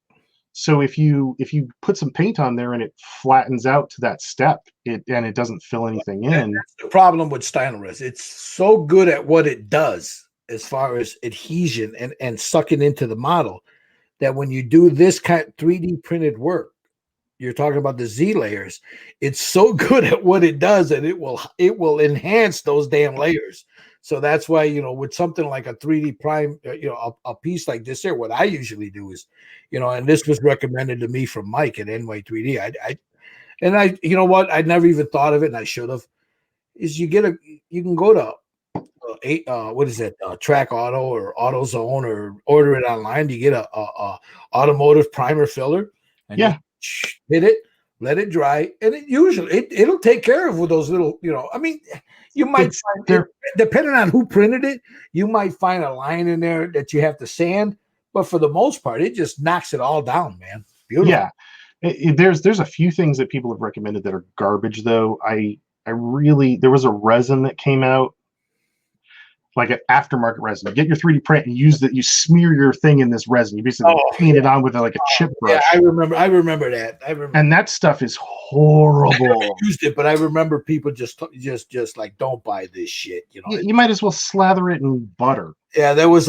So if you put some paint on there and it flattens out to that step, and it doesn't fill anything in.
That's the problem with Stynylrez. It's so good at what it does as far as adhesion and sucking into the model, that when you do this kind of 3D printed work, you're talking about the Z layers, it's so good at what it does that it will enhance those damn layers. So that's why, with something like a 3D prime, a piece like this here, what I usually do is, and this was recommended to me from Mike at NY3D. I you know what? I'd never even thought of it, and I should have. Is you can go to what is it? Track Auto or AutoZone, or order it online. You get a Automotive primer filler, and
Yeah,
hit it, let it dry, and it'll take care of with those little, I mean, you might find, depending on who printed it, you might find a line in there that you have to sand, but for the most part, it just knocks it all down, man. Beautiful.
yeah. There's a few things that people have recommended that are garbage, though. There was a resin that came out, like an aftermarket resin. Get your 3D print and you smear your thing in this resin. You basically paint it on with like a chip brush.
Yeah, I remember that.
And that stuff is horrible.
I used it, but I remember people just like, don't buy this shit.
You might as well slather it in butter.
Yeah, that was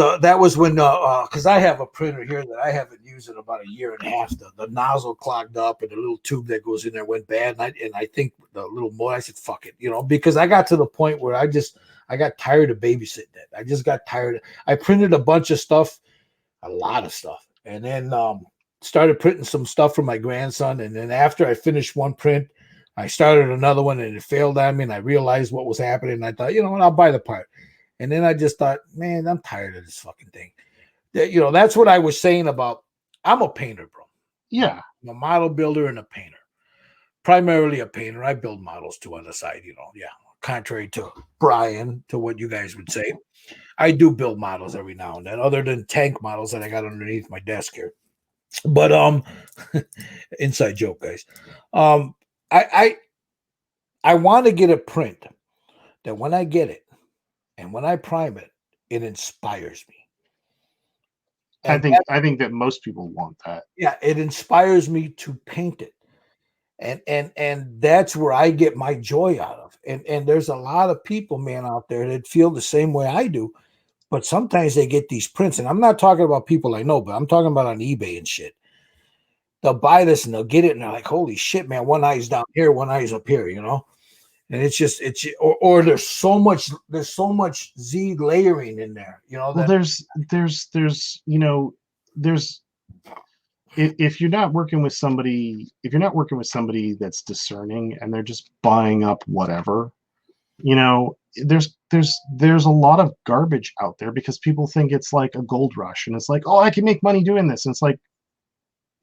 when because I have a printer here that I haven't used in about a year and a half. The nozzle clogged up and the little tube that goes in there went bad, and I think the little motor. I said, "Fuck it," because I got to the point where I got tired of babysitting it. I just got tired. I printed a bunch of stuff, a lot of stuff, and then started printing some stuff for my grandson. And then after I finished one print, I started another one, and it failed on me. And I realized what was happening. And I thought, what, I'll buy the part. And then I just thought, man, I'm tired of this fucking thing. That's what I was saying about. I'm a painter, bro.
Yeah,
I'm a model builder and a painter. Primarily a painter. I build models too on the side. Yeah. Contrary to Brian, to what you guys would say, I do build models every now and then, other than tank models that I got underneath my desk here. But inside joke, guys. I want to get a print that when I get it and when I prime it, it inspires me. And
I think that most people want that.
Yeah, it inspires me to paint it. And that's where I get my joy out of. And there's a lot of people, man, out there that feel the same way I do. But sometimes they get these prints, and I'm not talking about people I know, but I'm talking about on eBay and shit. They'll buy this and they'll get it, and they're like, "Holy shit, man! One eye's down here, one eye's up here," And it's or there's so much Z layering in there,
Well, there's if you're not working with somebody that's discerning and they're just buying up whatever, there's a lot of garbage out there because people think it's like a gold rush, and it's like, oh, I can make money doing this, and it's like,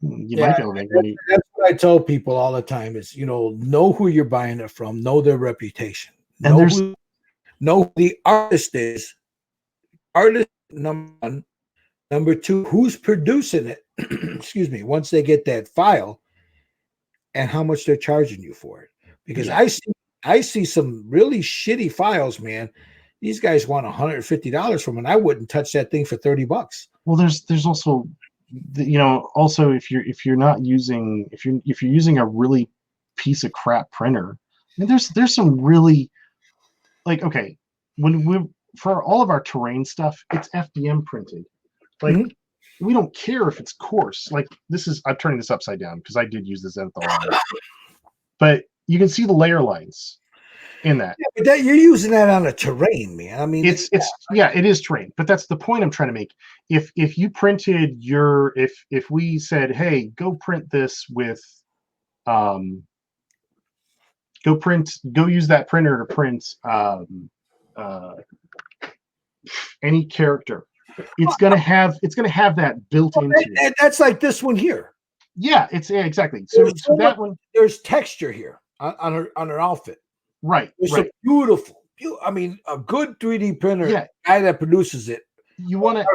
might be able to make money.
That's what I tell people all the time is, know who you're buying it from, know their reputation,
And
know who the artist is. Artist number one. Number two, who's producing it? Excuse me. Once they get that file, and how much they're charging you for it, because I see some really shitty files, man. These guys want $150 from it. I wouldn't touch that thing for $30.
Well, there's also, also if you're using a really piece of crap printer, I mean, there's some really, like, okay, for all of our terrain stuff, it's FDM printed. Like, we don't care if it's coarse. Like, I'm turning this upside down because I did use this Zenthal. But you can see the layer lines in that.
Yeah, but you're using that on a terrain, man. I mean,
it is terrain. But that's the point I'm trying to make. If you printed if we said, hey, go print this with, go use that printer to print any character. It's gonna have that built into it.
That's like this one here.
Yeah, exactly. So that one,
there's texture here on her outfit.
Right.
There's
right.
some beautiful I mean, a good 3D printer,
Yeah.
guy that produces it,
You want to,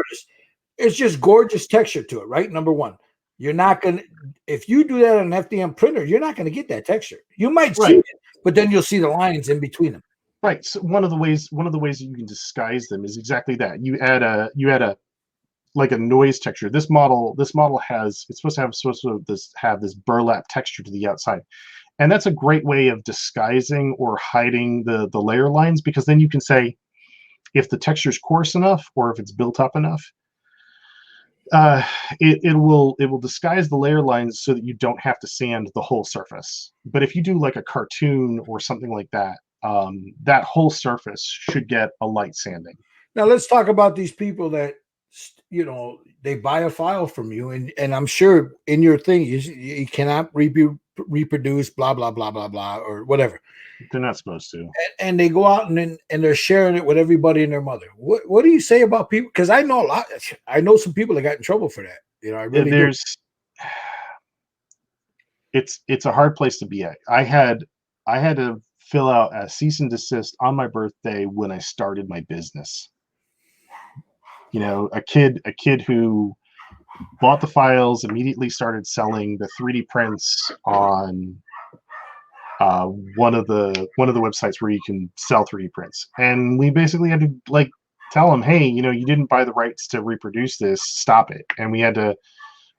it's just gorgeous texture to it, right? Number one, you're not gonna if you do that on an FDM printer, you're not gonna get that texture. You might see
right,
it, but then you'll see the lines in between them.
right. So one of the ways that you can disguise them is exactly that. You add a like a noise texture. This model has, it's supposed to have this burlap texture to the outside. And that's a great way of disguising or hiding the layer lines, because then you can say if the texture is coarse enough or if it's built up enough, it will disguise the layer lines so that you don't have to sand the whole surface. But if you do like a cartoon or something like that, that whole surface should get a light sanding.
Now let's talk about these people that they buy a file from you, and I'm sure in your thing you cannot reproduce blah blah blah blah blah or whatever.
They're not supposed to.
And they go out and they're sharing it with everybody and their mother. What do you say about people? Because I know I know some people that got in trouble for that. I really do.
It's a hard place to be at. I had to fill out a cease and desist on my birthday when I started my business. A kid who bought the files, immediately started selling the 3D prints on one of the websites where you can sell 3D prints. And we basically had to tell him, hey, you didn't buy the rights to reproduce this, stop it. And we had to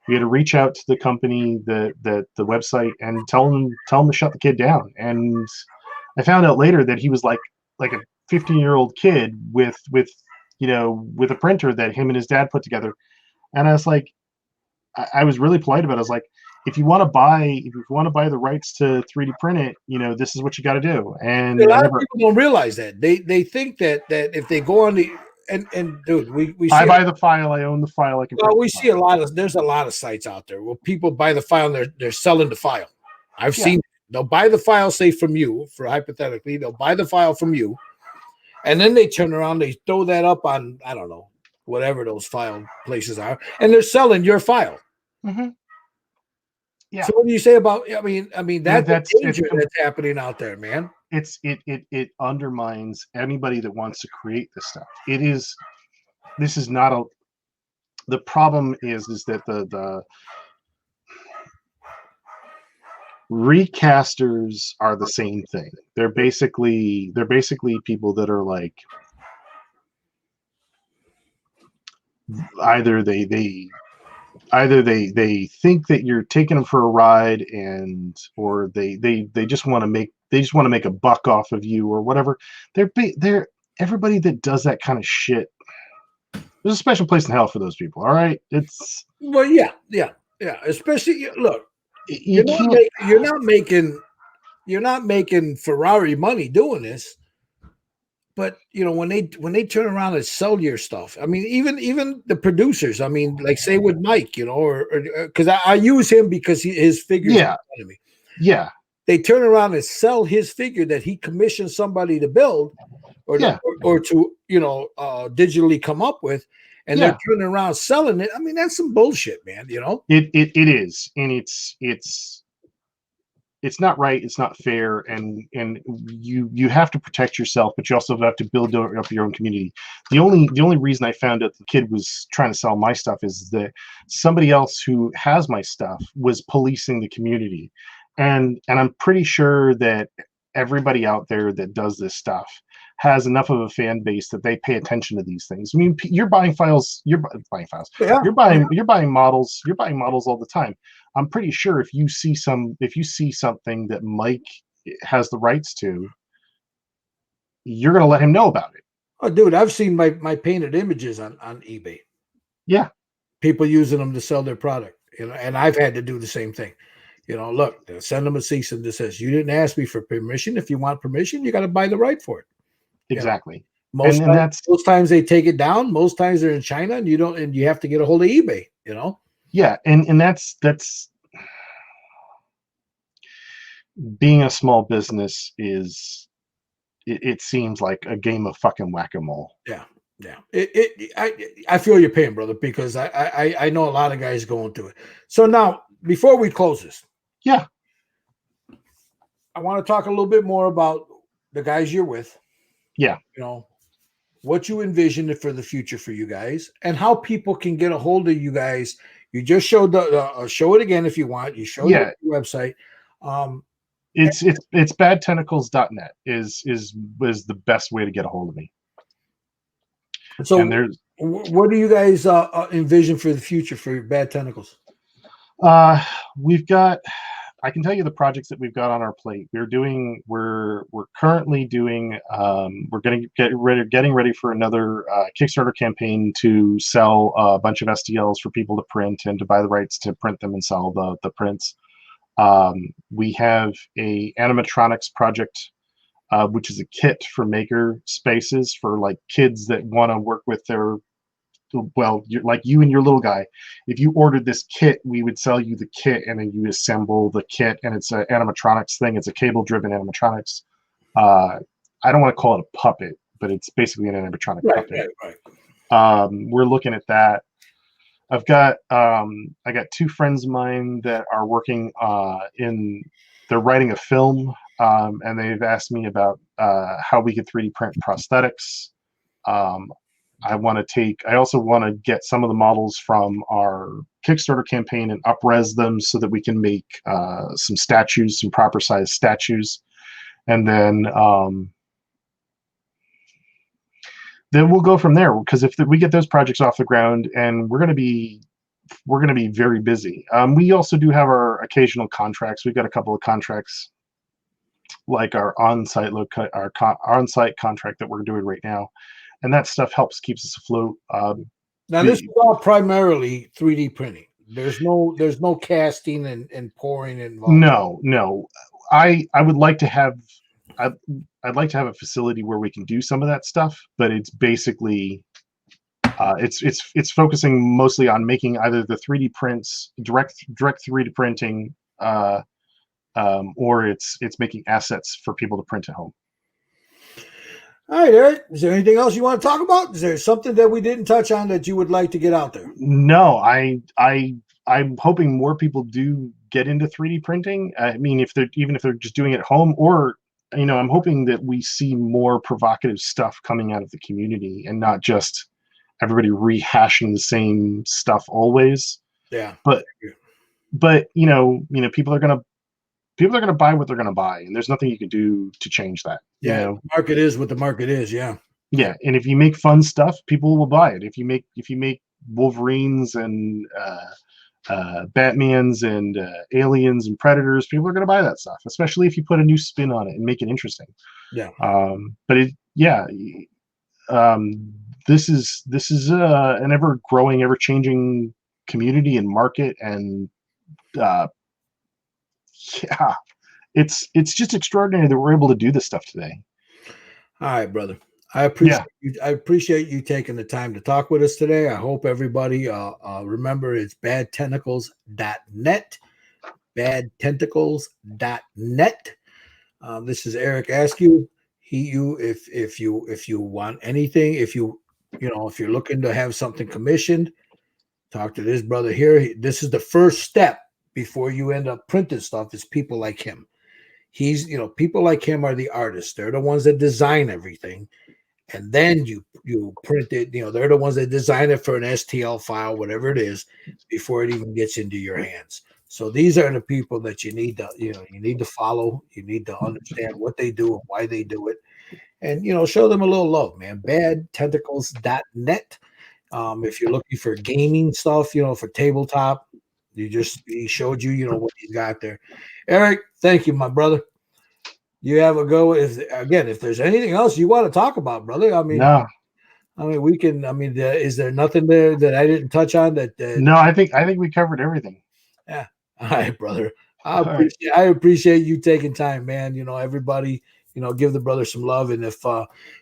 reach out to the company, the website, and tell them to shut the kid down. And I found out later that he was like a 15-year-old kid with a printer that him and his dad put together. And I was like, I was really polite about it. I was like, if you want to buy the rights to 3D print it, this is what you got to do. And
a lot of people don't realize that. They think that if they go on the and dude, we see
I buy the file, I own the file. I can.
Well, we see there's a lot of sites out there where people buy the file and they're selling the file. I've seen they'll buy the file, say from you, for hypothetically, they'll buy the file from you, and then they turn around, they throw that up on, I don't know, whatever those file places are, and they're selling your file.
Mm-hmm. Yeah.
So what do you say about? I mean that's danger that's happening out there, man.
It undermines anybody that wants to create this stuff. This is not a. The problem is that the recasters are the same thing. They're basically people that are like either they think that you're taking them for a ride, or they just want to make a buck off of you or whatever. They're everybody that does that kind of shit. There's a special place in hell for those people. All right, it's
yeah. Especially look, you're not making Ferrari money doing this. But when they turn around and sell your stuff, I mean, even the producers, I mean, like say with Mike, or because I use him because his figures.
Yeah.
They turn around and sell his figure that he commissioned somebody to build, or to digitally come up with, and they're turning around selling it. I mean, that's some bullshit, man.
It is, and it's not right. It's not fair, and you have to protect yourself, but you also have to build up your own community. The only reason I found out the kid was trying to sell my stuff is that somebody else who has my stuff was policing the community, and I'm pretty sure that everybody out there that does this stuff has enough of a fan base that they pay attention to these things. I mean, you're buying files. You're buying models. You're buying models all the time. I'm pretty sure if you see something that Mike has the rights to, you're going to let him know about it.
Oh, dude, I've seen my painted images on eBay.
Yeah,
people using them to sell their product. And I've had to do the same thing. Look, send them a cease and desist. You didn't ask me for permission. If you want permission, you got to buy the right for it.
Exactly.
Most times they take it down. Most times they're in China, and you have to get a hold of eBay.
Yeah, and that's being a small business is. It seems like a game of fucking whack-a-mole.
Yeah. I feel your pain, brother, because I know a lot of guys going through it. So now, before we close this, I want to talk a little bit more about the guys you're with.
Yeah.
You know, what you envision for the future for you guys, and how people can get a hold of you guys. You just showed show it again if you want. You showed
Yeah.
your website. Um,
It's badtentacles.net is the best way to get a hold of me. And
so,
there's
what do you guys envision for the future for Bad Tentacles?
we've got, I can tell you the projects that we've got on our plate. We're currently doing we're getting ready for another Kickstarter campaign to sell a bunch of STLs for people to print and to buy the rights to print them and sell the prints. We have a Animatronics Project, which is a kit for maker spaces for like kids that want to work with their, well, like you and your little guy. If you ordered this kit, we would sell you the kit, and then you assemble the kit, and it's an animatronics thing. It's a cable-driven animatronics. I don't want to call it a puppet, but it's basically an animatronic puppet.
Right.
We're looking at that. I got two friends of mine that are working they're writing a film, and they've asked me about how we could 3D print prosthetics. I also want to get some of the models from our Kickstarter campaign and up-res them so that we can make some statues, some proper size statues. And then we'll go from there, because if we get those projects off the ground, and we're going to be very busy. We also do have our occasional contracts. We've got a couple of contracts, like our on-site on-site contract that we're doing right now, and that stuff keeps us afloat.
Now, this is all primarily 3D printing. There's no casting and pouring involved.
No. I would like to have I'd like to have a facility where we can do some of that stuff, but it's basically it's focusing mostly on making either the 3D prints, direct 3D printing, or it's making assets for people to print at home.
All right, Eric, is there anything else you want to talk about? Is there something that we didn't touch on that you would like to get out there?
No, I'm hoping more people do get into 3D printing. I mean, if they're just doing it at home, or I'm hoping that we see more provocative stuff coming out of the community, and not just everybody rehashing the same stuff always.
Yeah.
But people are gonna buy what they're gonna buy, and there's nothing you can do to change that.
Yeah, the market is what the market is. Yeah.
Yeah, and if you make fun stuff, people will buy it. If you make Wolverines and Batmans and Aliens and Predators, people are going to buy that stuff, especially if you put a new spin on it and make it interesting.
Yeah.
This is an ever growing, ever changing community and market, and it's just extraordinary that we're able to do this stuff today.
All right, brother. I appreciate you taking the time to talk with us today. I hope everybody remember it's badtentacles.net, badtentacles.net. This is Eric Askue. If you want anything, if you're looking to have something commissioned, talk to this brother here. This is the first step before you end up printing stuff, is people like him. People like him are the artists. They're the ones that design everything. And then you print it. They're the ones that design it for an STL file, whatever it is, before it even gets into your hands. So these are the people that you need to follow. You need to understand what they do and why they do it, and show them a little love, man. Badtentacles.net. If you're looking for gaming stuff, for tabletop, he showed you, what he's got there. Eric, thank you, my brother. You have a go. If there's anything else you want to talk about, brother, we can. Is there nothing there that I didn't touch on?
No, I think we covered everything.
Yeah. All right, brother. I appreciate you taking time, man. Everybody, give the brother some love. And if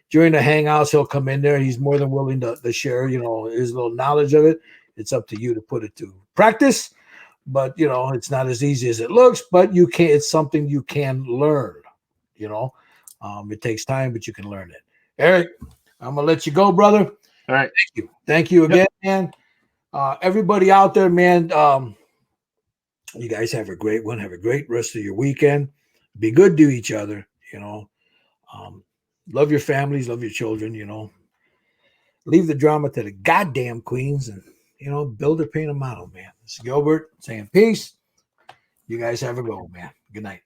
during the hangouts he'll come in there, he's more than willing to share, his little knowledge of it. It's up to you to put it to practice. But it's not as easy as it looks. But you can. It's something you can learn. It takes time, but you can learn it. Eric, I'm gonna let you go, brother.
All right.
Thank you again, man. Everybody out there, man. You guys have a great one. Have a great rest of your weekend. Be good to each other. Love your families, love your children, Leave the drama to the goddamn queens and, build or paint a model, man. This is Gilbert saying peace. You guys have a go, man. Good night.